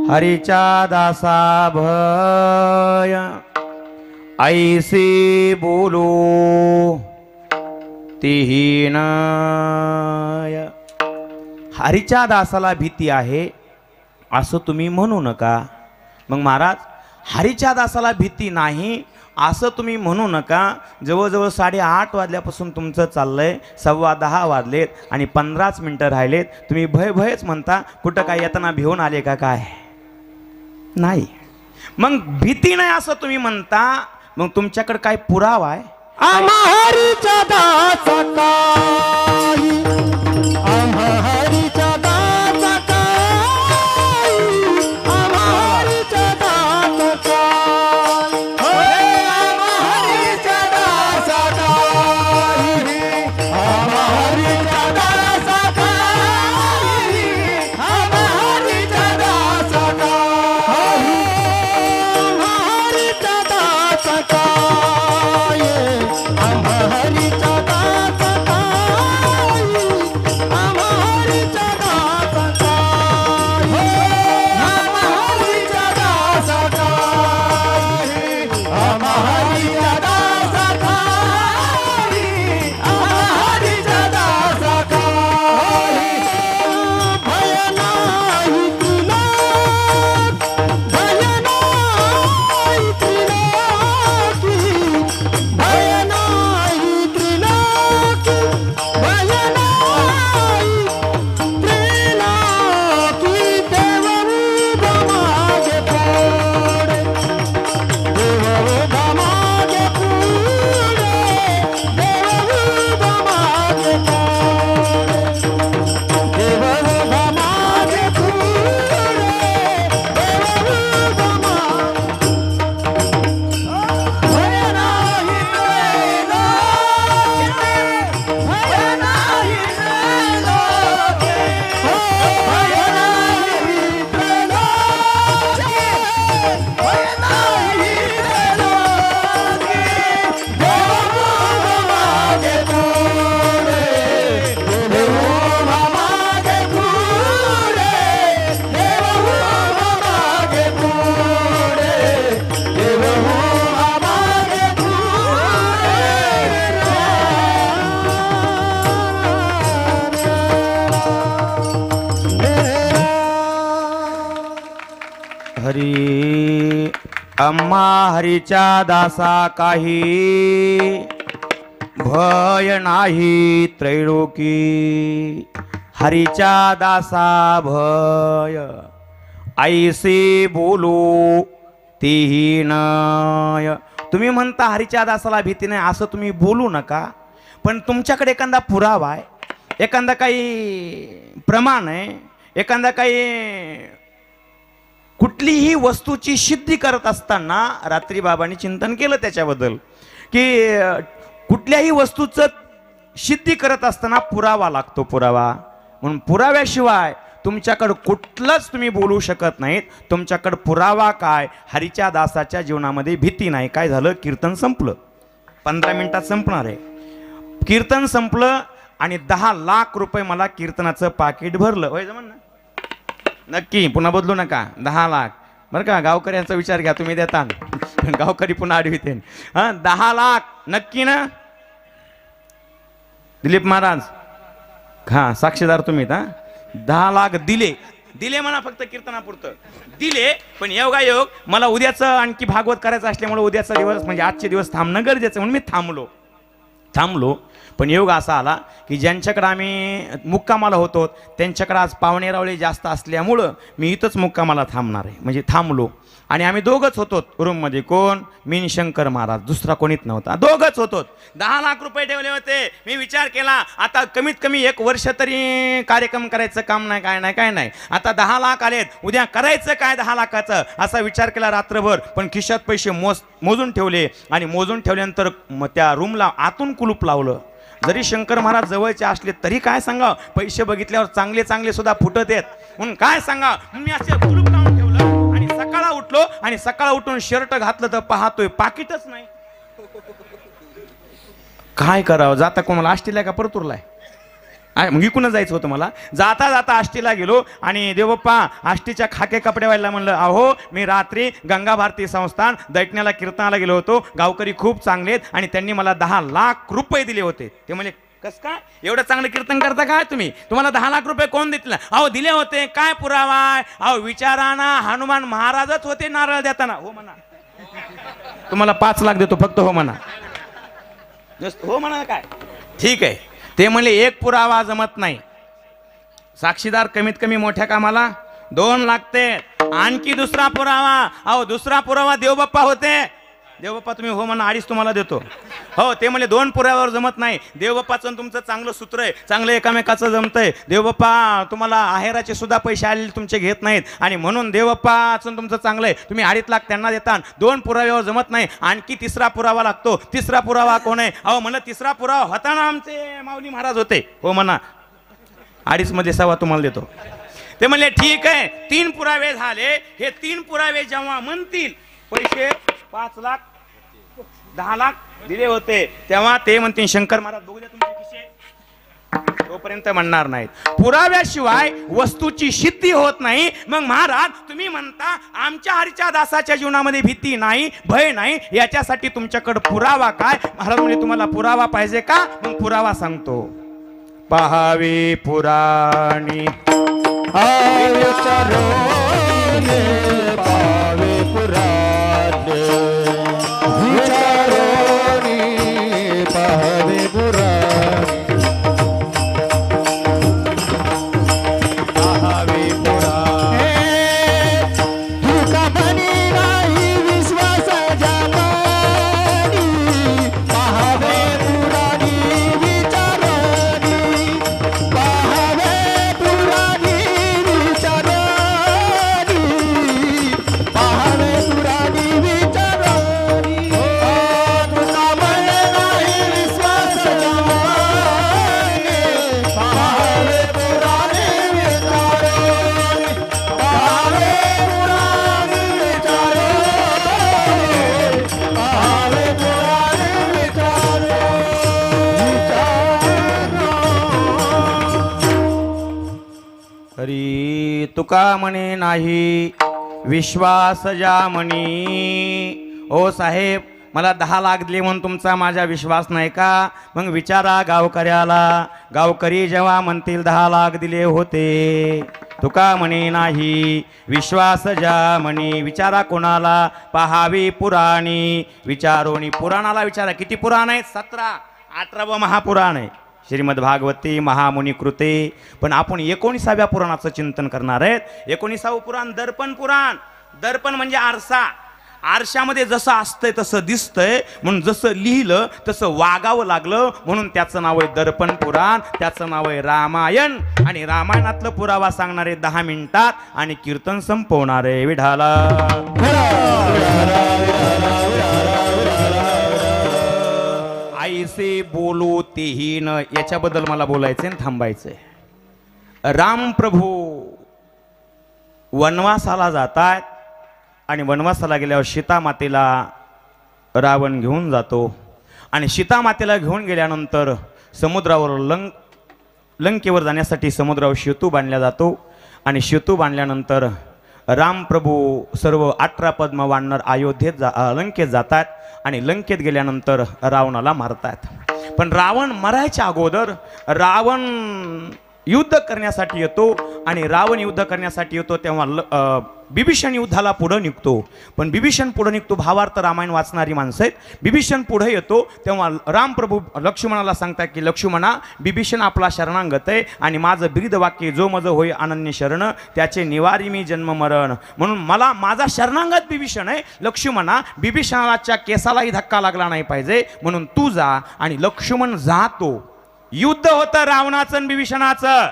हरीच्या दासा भय ऐसे बोलो तीहीन. हरीच्या दासाला भीती आहे असं तुम्ही म्हणू नका. मग महाराज हरीच्या दासाला भीती नाही असं तुम्ही म्हणू नका. जवळजवळ 8:30 वाजल्यापासून तुमचं चाललंय, 10:15 वाजलेत आणि 15च मिनटं राहिलेत. तुम्ही भयच म्हणता. कुठं काय येताना भिवून आले का काय? नाही. मग भीती नाही असं तुम्ही म्हणता, मग तुमच्याकडे काय पुरावा आहे? हरीच्या दासा काही, हरीच्या दासा काही, हरीच्या दासा काही, हरीच्या दासा काही, हरीच्या दासा काही, हरीच्या दासा काही, हरीच्या दासा काही, हरीच्या दासा काही, हरीच्या हरी आम्हा हरीच्या दासा काही भय नाही त्रैलोकी हरीच्या दासा भय ऐसे बोलू तेही नय. तुम्ही म्हणता हरीच्या दासाला भीती नाही असं तुम्ही बोलू नका, पण तुमच्याकडे एखादा पुरावा आहे, एखादा काही प्रमाण आहे, एखादा काही कुठलीही वस्तूची सिद्धी करत असताना रात्री बाबांनी चिंतन केलं त्याच्याबद्दल की कुठल्याही वस्तूचं सिद्धी करत असताना पुरावा लागतो. पुरावा म्हणून पुराव्याशिवाय तुमच्याकडं कुठलंच तुम्ही बोलू शकत नाहीत. तुमच्याकडं पुरावा काय? हरीच्या दासाच्या जीवनामध्ये भीती नाही. काय झालं? कीर्तन संपलं, 15 मिनिटात संपणार आहे. कीर्तन संपलं आणि 10 लाख रुपये मला कीर्तनाचं पाकिट भरलं. होय जमन ना? नक्की पुन्हा बदलू नका. 10 लाख बरं का. गावकऱ्यांचा विचार घ्या, तुम्ही देता गावकरी पुन्हा आडविते. हां 10 लाख नक्की ना दिलीप महाराज? हां साक्षीदार तुम्ही. हां 10 लाख दिले म्हणा, फक्त कीर्तनापुरतं दिले. पण योगायोग मला उद्याचं आणखी भागवत करायचं असल्यामुळे उद्याचा दिवस म्हणजे आजचे दिवस थांबणं गरजेचं म्हणून मी थांबलो. पण योग असा आला की ज्यांच्याकडे आम्ही मुक्कामाला होतो त्यांच्याकडे आज पाहुणे रावळे जास्त असल्यामुळं मी इथंच मुक्कामाला थांबणार आहे. म्हणजे थांबलो आणि आम्ही दोघंच होतो रूममध्ये. कोण? मी शंकर महाराज, दुसरा कोणीच नव्हता. दोघंच होतो. 10 लाख रुपये ठेवले होते. मी विचार केला आता कमीत कमी 1 वर्ष तरी कार्यक्रम करायचं काम नाही, काय नाही. आता 10 लाख आलेत, उद्या करायचं काय 10 लाखाचं असा विचार केला रात्रभर. पण खिशात पैसे मोजून ठेवले आणि मोजून ठेवल्यानंतर त्या रूमला आतून कुलूप लावलं. जरी शंकर महाराज जवळचे असले तरी काय सांगा, पैसे बघितल्यावर चांगले सुद्धा फुटत आहेत म्हणून काय सांगा. मी असे कुलूप लावून ठेवलं आणि सकाळी उठलो आणि सकाळी उठून शर्ट घातलं तर पाहतोय पाकिटच नाही. काय करावं? जाता कोणाला आष्टीला का परतूरलाय? मग इकडून जायचं होतं मला. जाता आष्टीला गेलो आणि देवप्पा आष्टीच्या खाके कपडे व्हायला म्हणलं अहो मी रात्री गंगा भारती संस्थान दैठण्याला कीर्तनाला गेलो होतो. गावकरी खूप चांगले आहेत आणि त्यांनी मला 10 लाख रुपये दिले होते. ते म्हणजे कस काय एवढं चांगलं कीर्तन करता काय तुम्ही? तुम्हाला 10 लाख रुपये कोण देतील? अहो दिले होते. काय पुरावा? अहो विचाराना हनुमान महाराजच होते नारळ देताना. हो म्हणा. तुम्हाला 5 लाख देतो फक्त हो म्हणा. हो म्हणा. काय ठीक आहे. ते म्हणले एक पुरावा जमत नाही. साक्षीदार कमीत कमी मोठ्या कामाला 2 लागते. आणखी दुसरा पुरावा. अहो दुसरा पुरावा देवबाप्पा होते. देवबाप्पा तुम्ही हो म्हणा 2.5 तुम्हाला देतो. हो ते म्हणले 2 पुराव्यावर जमत नाही. देवबाप्पाचं तुमचं चांगलं सूत्र आहे, चांगलं एकामेकाचं जमतंय. देवबाप्पा तुम्हाला आहेराचे सुद्धा पैसे आलेले तुमचे घेत नाहीत आणि म्हणून देवबाप्पाचं तुमचं चांगलं आहे. तुम्ही 2.5 लाख त्यांना देता. 2 पुराव्यावर जमत नाही. आणखी तिसरा पुरावा लागतो. तिसरा पुरावा कोण आहे? अहो म्हणलं तिसरा पुरावा होता ना आमचे माऊली महाराज होते. हो म्हणा 2.5 मध्ये 1.25 तुम्हाला देतो. ते म्हणले ठीक आहे. 3 पुरावे झाले. हे 3 पुरावे जेव्हा म्हणतील पैसे 5 लाख 10 लाख दिले होते तेव्हा ते म्हणतील शंकर महाराज बघू द्या तुमचे खिसे. तोपर्यंत म्हणणार नाहीत. पुराव्याशिवाय वस्तूची सिद्धी होत नाही. मग महाराज तुम्ही म्हणता आमच्या हरीच्या दासाच्या जीवनामध्ये भीती नाही, भय नाही, याच्यासाठी तुमच्याकडे पुरावा काय? महाराज म्हणजे तुम्हाला पुरावा पाहिजे का? मग पुरावा सांगतो. पहावे पुराणी तुका म्हणे नाही विश्वास ज्या म्हणी. ओ साहेब मला 10 लाख दिले म्हणून तुमचा माझा विश्वास नाही का? मग विचारा गावकऱ्याला. गावकरी जेव्हा म्हणतील 10 लाख दिले होते तुका म्हणे नाही विश्वास ज्या म्हणे विचारा कोणाला पहावे पुराणी विचारोनी पुराणाला विचारा किती पुराण आहेत 17 18वं महापुराण आहे श्रीमद भागवती महामुनी कृते पण आपण 19व्या पुराणाचं चिंतन करणार आहेत 19वं पुराण दर्पण पुराण दर्पण म्हणजे आरसा आरशामध्ये जसं असतंय तसं दिसतंय म्हणून जसं लिहिलं तसं वागावं लागलं म्हणून त्याचं नाव आहे दर्पण पुराण त्याचं नाव आहे रामायण आणि रामायणातलं पुरावा सांगणारे 10 मिनिटात आणि कीर्तन संपवणारे विठाला आईसे बोलू तेही न याच्याबद्दल मला बोलायचंय थांबायचंय राम प्रभू वनवासाला जातात आणि वनवासाला गेल्यावर सीता मातेला रावण घेऊन जातो आणि सीता मातेला घेऊन गेल्यानंतर समुद्रावर लंकेवर जाण्यासाठी समुद्रावर सेतू बांधला जातो आणि सेतू बांधल्यानंतर रामप्रभू सर्व 18 पद्म वानर अयोध्येत लंकेत जातात आणि लंकेत गेल्यानंतर रावणाला मारतात पण रावण मरायच्या अगोदर रावण युद्ध करण्यासाठी येतो आणि रावण युद्ध करण्यासाठी येतो तेव्हा बिभीषण युद्धाला पुढे निघतो पण बिभीषण पुढे निघतो भावार्थ रामायण वाचणारी माणसं आहेत बिभीषण पुढे येतो तेव्हा रामप्रभू लक्ष्मणाला सांगतात की लक्ष्मणा बिभीषण आपला शरणांगत आहे आणि माझं ब्रीद वाक्य जो मज होय अनन्य शरण त्याचे निवारी मी जन्म मरण म्हणून मला माझा शरणांगत बिभीषण आहे लक्ष्मणा बिभीषणाच्या केसालाही धक्का लागला नाही पाहिजे म्हणून तू जा आणि लक्ष्मण जातो युद्ध होतं रावणाचं आणि बिभीषणाचं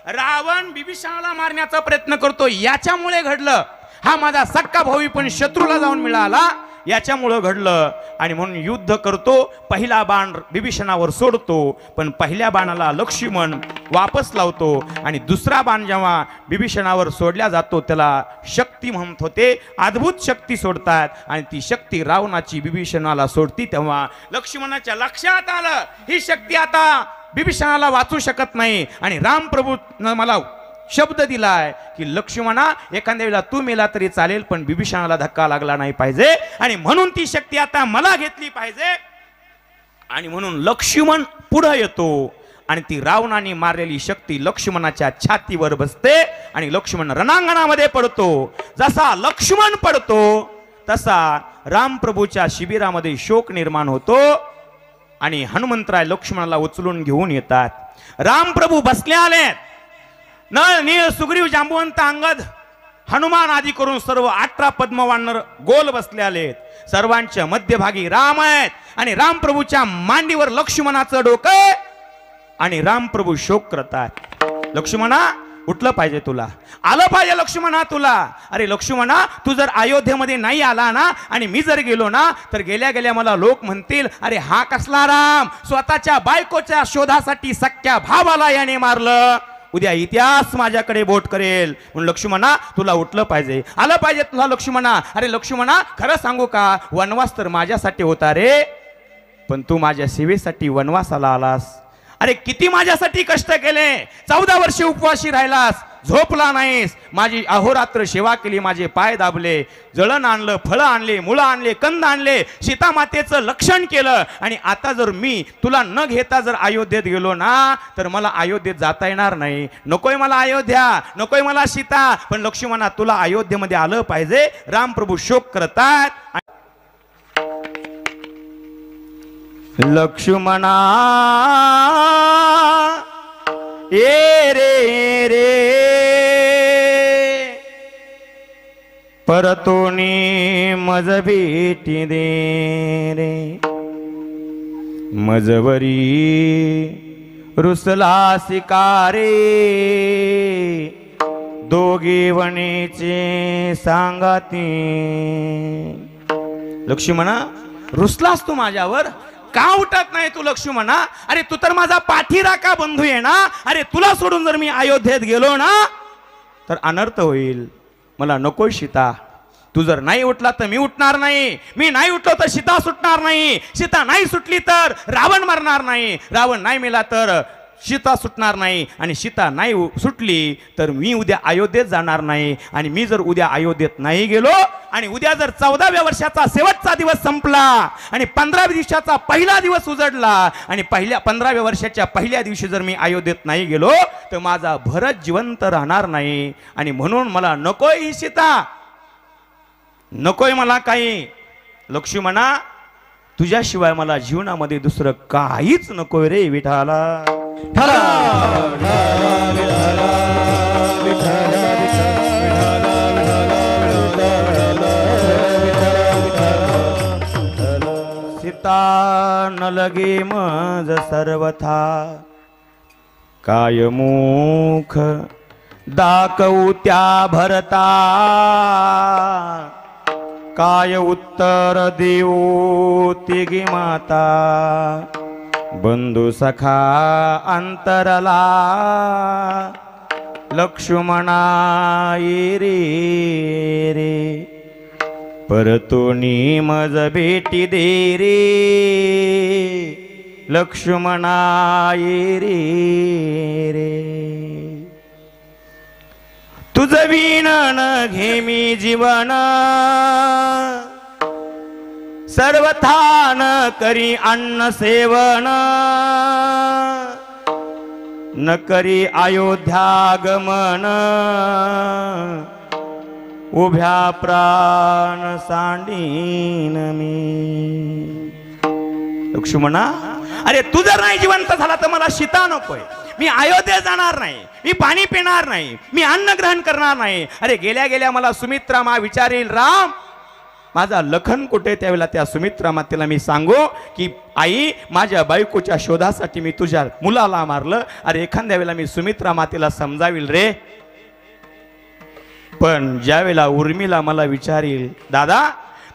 रावण बिभीषणाला मारण्याचा प्रयत्न करतो याच्यामुळे घडलं हा माझा सक्का भाऊ पण शत्रूला जाऊन मिळाला याच्यामुळे घडलं आणि म्हणून युद्ध करतो पहिला बाण बिभीषणावर सोडतो पण पहिल्या बाणाला लक्ष्मण वापस लावतो आणि दुसरा बाण जेव्हा बिभीषणावर सोडला जातो त्याला शक्ती म्हणत होते अद्भुत शक्ती सोडतात आणि ती शक्ती रावणाची बिभीषणाला सोडती तेव्हा लक्ष्मणाच्या लक्षात आलं ही शक्ती आता बिभीषणाला वाचू शकत नाही आणि रामप्रभू मला शब्द दिलाय की लक्ष्मणा एखाद्या वेळेला तू मेला तरी चालेल पण बिभीषणाला धक्का लागला नाही पाहिजे आणि म्हणून ती शक्ती आता मला घेतली पाहिजे आणि म्हणून लक्ष्मण पुढे येतो आणि ती रावणाने मारलेली शक्ती लक्ष्मणाच्या छातीवर बसते आणि लक्ष्मण रणांगणामध्ये पडतो जसा लक्ष्मण पडतो तसा रामप्रभूच्या शिबिरामध्ये शोक निर्माण होतो आणि हनुमंतराय लक्ष्मणाला उचलून घेऊन येतात रामप्रभू बसले आलेत नळ नीळ सुग्रीव जांबुवंत अंगद हनुमान आदी करून सर्व 18 पद्मवानर गोल बसले आलेत सर्वांच्या मध्यभागी राम आहेत आणि रामप्रभूच्या मांडीवर लक्ष्मणाचं डोकं आणि रामप्रभू शोक करतात लक्ष्मणा उठलं पाहिजे तुला आलं पाहिजे लक्ष्मणा तुला अरे लक्ष्मणा तू जर अयोध्येमध्ये नाही आला ना आणि मी जर गेलो ना तर गेल्या गेल्या मला लोक म्हणतील अरे हा कसला राम स्वतःच्या बायकोच्या शोधासाठी सख्या भावाला याने मारलं उद्या इतिहास माझ्याकडे बोट करेल म्हणून लक्ष्मणा तुला उठलं पाहिजे आलं पाहिजे तुला लक्ष्मणा अरे लक्ष्मणा खरं सांगू का वनवास तर माझ्यासाठी होता रे पण तू माझ्या सेवेसाठी वनवासाला आलास अरे किती माझ्यासाठी कष्ट केले 14 वर्षे उपवासी राहिलास झोपला नाहीस माझी अहोरात्र सेवा केली माझे पाय दाबले जळण आणलं फळं आणले मुळं आणले कंद आणले सीता मातेचं लक्षण केलं आणि आता जर मी तुला न घेता जर अयोध्येत गेलो ना तर मला अयोध्येत जाता येणार नाही नकोय मला अयोध्या नकोय मला सीता पण लक्ष्मणा तुला अयोध्येमध्ये आलं पाहिजे रामप्रभू शोक करतात लक्ष्मणा ये रे रे परतोनी मज भेटी दे रे मजवरी रुसला शिकारे दोघे वणीचे सांगाती लक्ष्मणा रुसलास तू माझ्यावर का उठत नाही तू लक्ष्मणा अरे तू तर माझा पाठीराखा बंधू आहे ना अरे तुला सोडून जर मी अयोध्येत गेलो ना तर अनर्थ होईल मला नको सीता तू जर नाही उठला तर मी उठणार नाही मी नाही उठलो तर सीता सुटणार नाही सीता नाही सुटली तर रावण मरणार नाही रावण नाही मेला तर सीता सुटणार नाही आणि सीता नाही सुटली तर मी उद्या अयोध्येत जाणार नाही. आणि मी जर उद्या अयोध्येत नाही गेलो आणि उद्या जर 14व्या वर्षाचा शेवटचा दिवस संपला आणि 15व्या दिवसाचा पहिला दिवस उजडला आणि 15व्या वर्षाच्या पहिल्या दिवशी जर मी अयोध्येत नाही गेलो तर माझा भरत जिवंत राहणार नाही. आणि म्हणून मला नकोय ही सीता, नकोय मला काही. लक्ष्मणा, तुझ्याशिवाय मला जीवनामध्ये दुसरं काहीच नकोय रे विठाला. सीता न लगे मज सर्वथा काय मुख दाखवू त्या भरता. काय उत्तर देऊ तिघी माता बंधू सखा अंतरला. लक्ष्मणा ये रे परतुनी मज भेटी दे रे. लक्ष्मणा ये रे तुझ विणन घे मी जीवन. सर्वथा न करी अन्न सेवन. न करी अयोध्यागमन. उभ्या प्राण सांडीन मी. लक्ष्मणा, अरे तू जर नाही जिवंत झाला तर मला सीता नकोय. मी अयोध्येत जाणार नाही, मी पाणी पिणार नाही, मी अन्न ग्रहण करणार नाही. अरे गेल्या गेल्या मला सुमित्रा मा विचारेल, राम माझा लखन कुठे? त्यावेळेला त्या सुमित्रा मातेला मी सांगू की आई माझ्या बायकोच्या शोधासाठी मी तुझ्या मुलाला मारलं. अरे एखाद्या वेळेला मी सुमित्रा मातेला समजावील रे. पण ज्या वेळेला उर्मिला मला विचारेल, दादा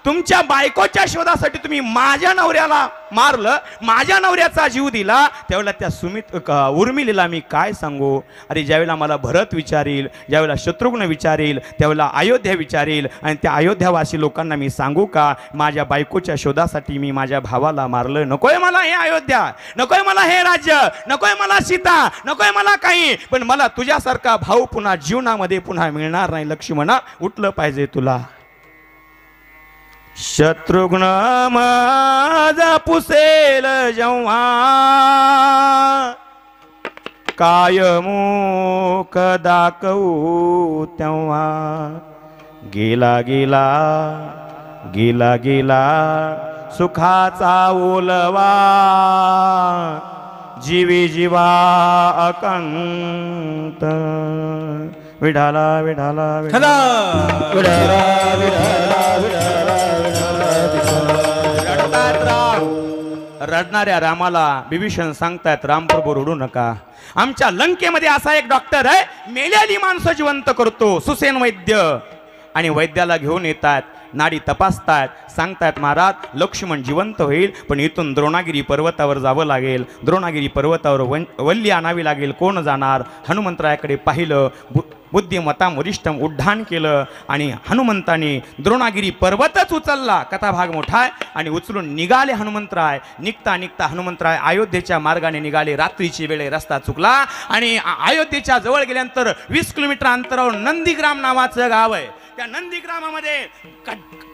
तुमच्या बायकोच्या शोधासाठी तुम्ही माझ्या नवऱ्याला मारलं, माझ्या नवऱ्याचा जीव दिला, त्यावेळेला त्या उर्मिलेला मी काय सांगू? अरे ज्यावेळेला मला भरत विचारील, ज्यावेळेला शत्रुघ्न विचारील, त्यावेळेला अयोध्या विचारील आणि त्या अयोध्यावासी लोकांना मी सांगू का माझ्या बायकोच्या शोधासाठी मी माझ्या भावाला मारलं? नकोय मला हे अयोध्या, नकोय मला हे राज्य, नकोय मला सीता, नकोय मला काही, पण मला तुझ्यासारखा भाऊ पुन्हा जीवनामध्ये पुन्हा मिळणार नाही. लक्ष्मणा उठलं पाहिजे तुला. शत्रुघ्न माझा पुसेल जेव्हा काय मुख दाखवू तेव्हा. गेला गेला गेला गेला सुखाचा ओलवा जीवी जीवा अकंत. विढाला विढाला विढाला विढाला रडणाऱ्या रामाला विभीषण सांगतायत, रामप्रभू रडू नका. आमच्या लंकेमध्ये असा एक डॉक्टर आहे, मेलेली माणसं जिवंत करतो, सुसेन वैद्य. आणि वैद्याला घेऊन येतात, नाडी तपासतात, सांगतात महाराज लक्ष्मण जिवंत होईल, पण इथून द्रोणागिरी पर्वतावर जावं लागेल, द्रोणागिरी पर्वतावर वल्ली आणावी लागेल. कोण जाणार? हनुमंतरायाकडे पाहिलं, बुद्धिमताम वरिष्ठम उड्डाण केलं आणि हनुमंताने द्रोणागिरी पर्वतच उचलला. कथाभाग मोठा आहे. आणि उचलून निघाले हनुमंतराय. निघता निघता हनुमंतराय अयोध्येच्या मार्गाने निघाले. रात्रीची वेळे रस्ता चुकला आणि अयोध्येच्या जवळ गेल्यानंतर 20 किलोमीटर अंतरावर नंदीग्राम नावाचं गाव आहे. त्या नंदीग्रामामध्ये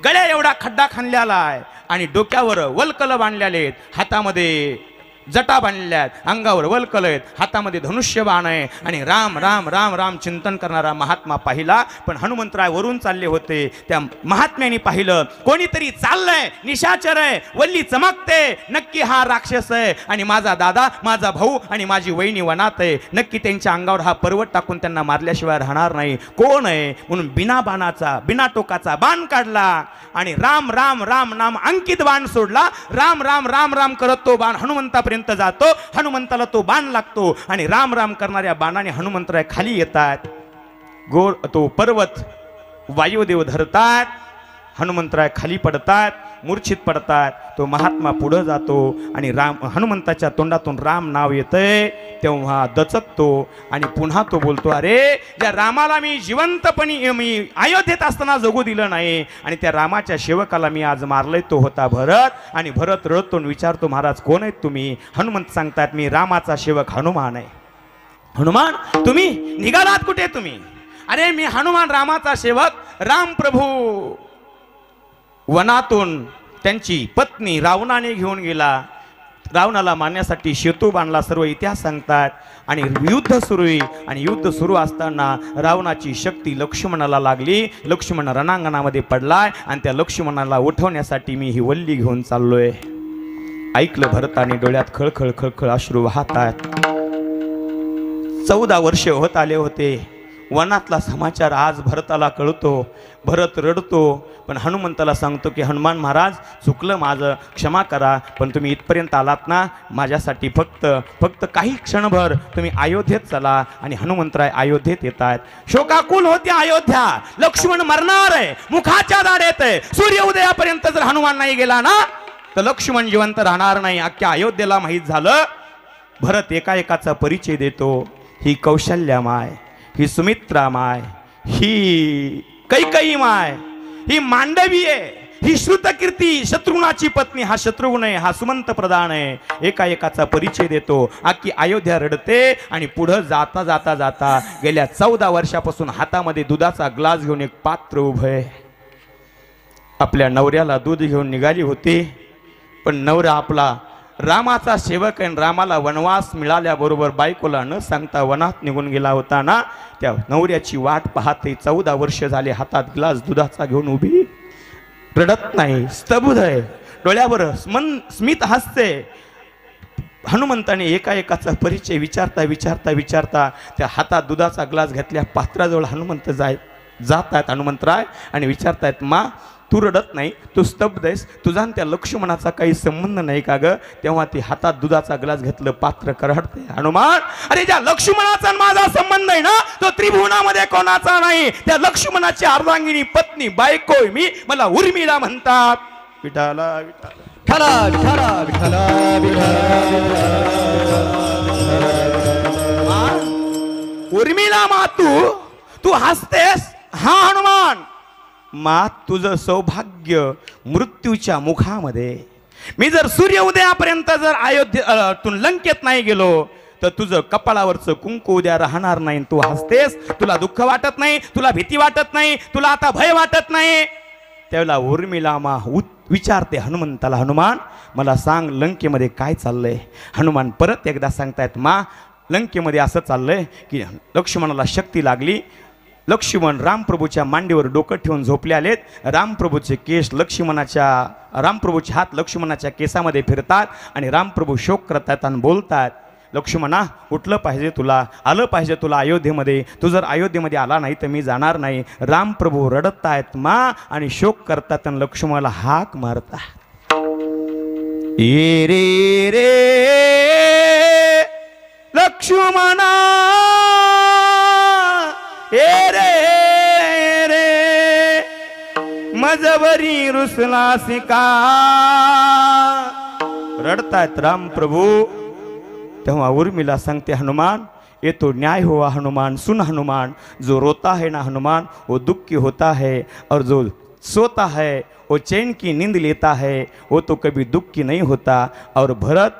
गळ्या एवढा खड्डा खणलेला आहे आणि डोक्यावर वलकल बांधलेले आहेत, हातामध्ये जटा बांधल्यात, अंगावर वलकल आहेत, हातामध्ये धनुष्य बाण आहे. आणि राम राम राम राम चिंतन करणारा महात्मा पाहिला. पण हनुमंतराय वरून चालले होते. त्या महात्म्याने पाहिलं कोणीतरी चाललंय, निशाचर आहे, वल्ली चमकते, नक्की हा राक्षस आहे आणि माझा दादा, माझा भाऊ आणि माझी वहिनी वनात आहे. नक्की त्यांच्या अंगावर हा पर्वत टाकून त्यांना मारल्याशिवाय राहणार नाही. कोण आहे? म्हणून बिना बाणाचा, बिना टोकाचा बाण काढला आणि राम राम राम नाम अंकित बाण सोडला. राम राम राम राम करत तो बाण हनुमंतापर्यंत जातो. हनुमंताला तो बाण लागतो आणि राम राम करणाऱ्या बाणाने हनुमंतराय खाली येतात. तो पर्वत वायुदेव धरतात, हनुमंतराय खाली पडतात. मूर्छित पडतात. तो महात्मा पुढे जातो आणि हनुमंताच्या तोंडातून राम नाव येतंय तेव्हा दचकतो आणि पुन्हा तो बोलतो, अरे ज्या रामाला मी जिवंतपणी मी अयोध्येत असताना जगू दिलं नाही आणि त्या रामाच्या सेवकाला मी आज मारलंय तो होता भरत. आणि भरत रडतो आणि विचारतो, महाराज कोण आहेत तुम्ही? हनुमंत सांगतात, मी रामाचा सेवक हनुमान आहे. हनुमान तुम्ही निघालात कुठे तुम्ही? अरे मी हनुमान रामाचा सेवक. राम प्रभू वनातून त्यांची पत्नी रावणाने घेऊन गेला. रावणाला मारण्यासाठी सेतू बांधला. सर्व इतिहास सांगतात. आणि युद्ध सुरू आहे आणि युद्ध सुरू असताना रावणाची शक्ती लक्ष्मणाला लागली. लक्ष्मण रणांगणामध्ये पडलाय आणि त्या लक्ष्मणाला उठवण्यासाठी मी ही वल्ली घेऊन चाललोय. ऐकलं भरताने, डोळ्यात खळखळ खळखळ अश्रू वाहत आहेत. 14 वर्ष होत आले होते. वनातला समाचार आज भरताला कळतो. भरत रडतो पण हनुमंताला सांगतो की हनुमान महाराज चुकलं माझं, क्षमा करा. पण तुम्ही इथपर्यंत आलात ना, माझ्यासाठी फक्त काही क्षणभर तुम्ही अयोध्येत चला. आणि हनुमंतराय अयोध्येत येत आहेत. शोकाकुल होती अयोध्या. लक्ष्मण मरणार आहे, मुखाच्या दाढेत आहे. सूर्य उदयापर्यंत जर हनुमान नाही गेला ना तर लक्ष्मण जिवंत राहणार नाही. अख्ख्या अयोध्येला माहीत झालं. भरत एकाएकाचा परिचय देतो. ही कौशल्या माय, ही सुमित्रा माय, ही कैकयी माय, ही मांडवी आहे, ही श्रुतकीर्ती शत्रुघ्नाची पत्नी, हा शत्रुघ्न आहे, हा सुमंत प्रधान आहे. एकाएकाचा परिचय देतो. अख्खी अयोध्या रडते. आणि पुढं जाता जाता जाता गेल्या 14 वर्षापासून हातामध्ये दुधाचा ग्लास घेऊन एक पात्र उभं आहे. आपल्या नवऱ्याला दूध घेऊन निघाली होती. पण नवरा आपला रामाचा सेवक आहे. रामाला वनवास मिळाल्याबरोबर बायकोला न सांगता वनात निघून गेला होता ना, त्या नवऱ्याची वाट पाहते. 14 वर्ष झाले हातात ग्लास दुधाचा घेऊन उभी, रडत नाही, स्तब्ध आहे, डोळ्यावर स्मित हसते. हनुमंताने एकाएकाचा परिचय विचारता विचारता विचारता त्या हातात दुधाचा ग्लास घेतल्या पात्राजवळ हनुमंत जात आहेत हनुमंतराय आणि विचारतायत, मा तू रडत नाही, तू स्तब्ध आहेस, तुझा त्या लक्ष्मणाचा काही संबंध नाही का ग? तेव्हा ती हातात दुधाचा ग्लास घेतलं, पात्र करडते. हनुमान, अरे ज्या लक्ष्मणाचा माझा संबंध आहे ना, तो त्रिभुवनामध्ये कोणाचा नाही. त्या लक्ष्मणाची अर्धांगिनी पत्नी बायको मी, मला उर्मिला म्हणतात. विठाला विठाला विठाला विठाला विठाला. उर्मिला मा तू हसतेस? हा हनुमान, मा तुझं सौभाग्य मृत्यूच्या मुखामध्ये. मी जर सूर्य उदयापर्यंत जर अयोध्येतून लंकेत नाही गेलो तर तुझं कपाळावरचं कुंकू उद्या राहणार नाही. तू हसतेस, तुला दुःख वाटत नाही, तुला भीती वाटत नाही, तुला आता भय वाटत नाही. त्यावेळेला उर्मिला मा विचारते हनुमंताला, हनुमान मला सांग लंकेमध्ये काय चाललंय? हनुमान परत एकदा सांगतायत, मा लंकेमध्ये असं चाललंय की लक्ष्मणाला शक्ती लागली. लक्ष्मण रामप्रभूच्या मांडीवर डोकं ठेवून झोपले आलेत. रामप्रभूचे केस रामप्रभूचे हात लक्ष्मणाच्या केसामध्ये फिरतात आणि रामप्रभू शोक करतात आणि बोलतात, लक्ष्मणा उठलं पाहिजे, तुला आलं पाहिजे तुला अयोध्येमध्ये. तू जर अयोध्येमध्ये आला नाही तर मी जाणार नाही. रामप्रभू रडत आहेत मा आणि शोक करतात आणि लक्ष्मणाला हाक मारतात, ये रे रे लक्ष्मणा, ए रे रे मजवरी रुसलासी का. रडतायत रामप्रभू. तेव्हा उर्मिला सांगते, हनुमान ये तो न्याय हुआ हनुमान, सुन हनुमान, जो रोता है ना हनुमान वो दुखी होता है, और जो सोता है वो चैन की नींद लेता है, वो तो कभी दुखी नहीं होता. और भरत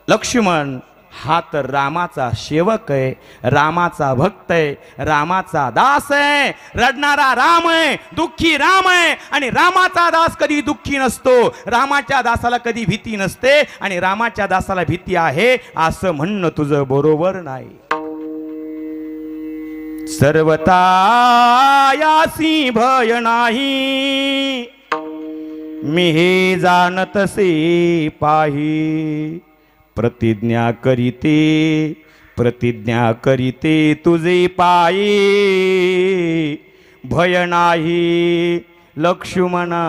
लक्ष्मण हा तर रामाचा सेवक आहे, रामाचा भक्त आहे, रामाचा दास आहे. रडणारा राम आहे, दुःखी राम आहे. आणि रामाचा दास कधी दुःखी नसतो. रामाच्या दासाला कधी भीती नसते. आणि रामाच्या दासाला भीती आहे असं म्हणणं तुझं बरोबर नाही. सर्वता यासी भय नाही, मी हे जाणतसे पाही. प्रतिज्ञा करीते तुझे पायी, भय नाही लक्ष्मणा.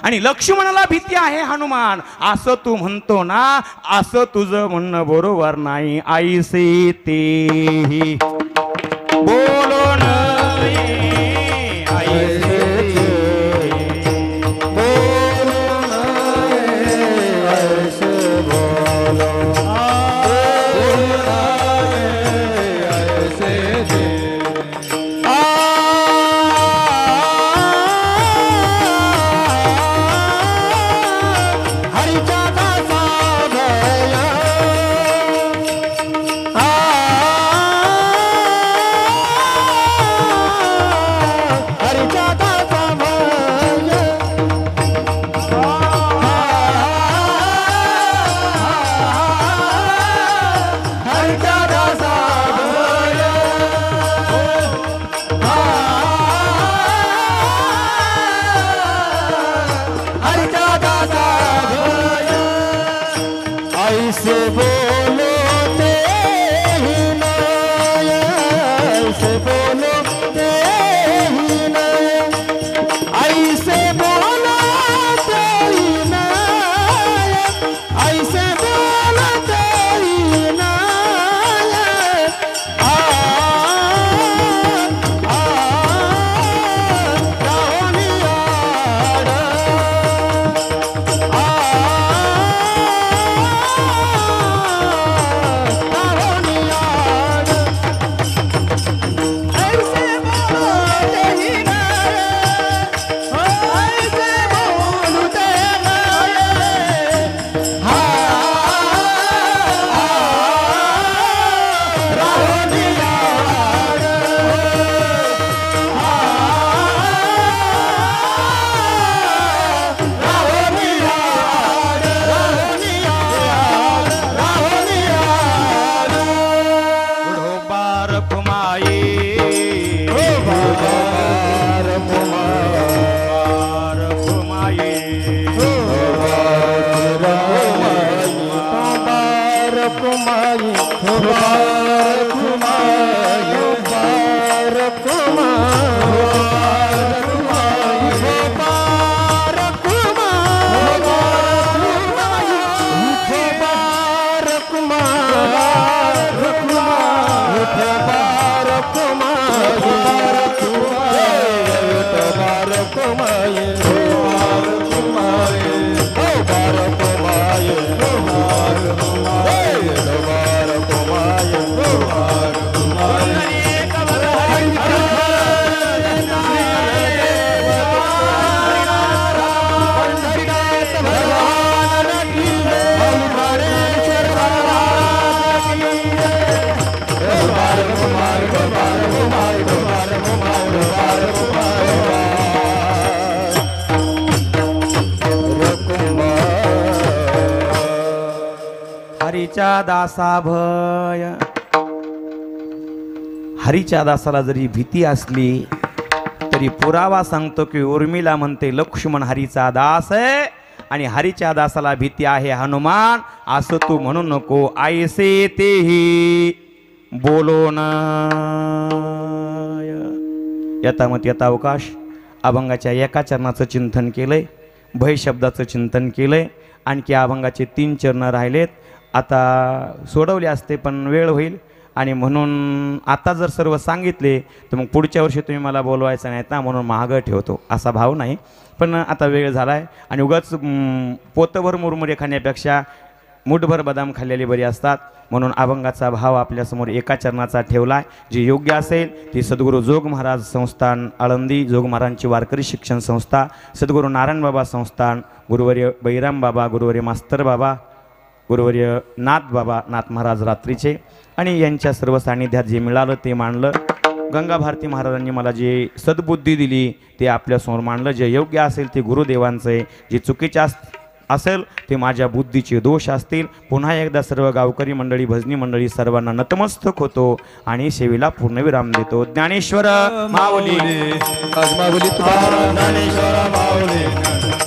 आणि लक्ष्मणाला भीती आहे हनुमान असं तू म्हणतो ना, असं तुझं म्हणणं बरोबर नाही. आईसे तेही बोलो नाही, आईसे ऐसे बोलो ऐसे दे हरिचा दासा भया हरिचा दासा भया हरिचा दासा भया हरिचा दासा भया ऐसे बोलो ते ही नय ऐसे बोलो ते ही नय ऐसे बोलो ते ही नय ऐसे बोलो ते ही नय आ राहोनियाड हरीच्या दासा भय. हरीच्या दासाला जरी भीती असली तरी पुरावा सांगतो की उर्मिला म्हणते लक्ष्मण हरीचा दास आहे आणि हरीच्या दासाला भीती आहे हनुमान, असं तू म्हणू नको. ऐसे तेही बोलो न यथामत यथावकाश. अभंगाच्या एका चरणाचं चिंतन केलंय, भय शब्दाचं चिंतन केलंय, आणखी अभंगाचे 3 चरण राहिलेत. आता सोडवले असते पण वेळ होईल आणि म्हणून आता जर सर्व सांगितले तर मग पुढच्या वर्षी तुम्ही मला बोलवायचं नाही ना, म्हणून मागं ठेवतो असा भाव नाही. पण आता वेळ झाला आहे आणि उगाच पोतभर मुरमुरे खाण्यापेक्षा मुठभर बदाम खाल्लेले बरी असतात. म्हणून अभंगाचा भाव आपल्यासमोर एका चरणाचा ठेवला आहे. जे योग्य असेल ती सद्गुरू जोग महाराज संस्थान आळंदी, जोग महाराजांची वारकरी शिक्षण संस्था, सद्गुरू नारायण बाबा संस्थान, गुरुवर्य बैराम बाबा, गुरुवर्य मास्तर बाबा, गुरुवर्य नाथ बाबा, नाथ महाराज रात्रीचे, आणि यांच्या सर्व सान्निध्यात जे मिळालं ते मांडलं. गंगा भारती महाराजांनी मला जे सद्बुद्धी दिली ते आपल्यासमोर मांडलं. जे योग्य असेल ते गुरुदेवांचं आहे, जे चुकीचे असेल ते माझ्या बुद्धीचे दोष असतील. पुन्हा एकदा सर्व गावकरी मंडळी, भजनी मंडळी सर्वांना नतमस्तक होतो आणि सेवेला पूर्णविराम देतो. ज्ञानेश्वर माऊली. ज्ञानेश्वर माऊली.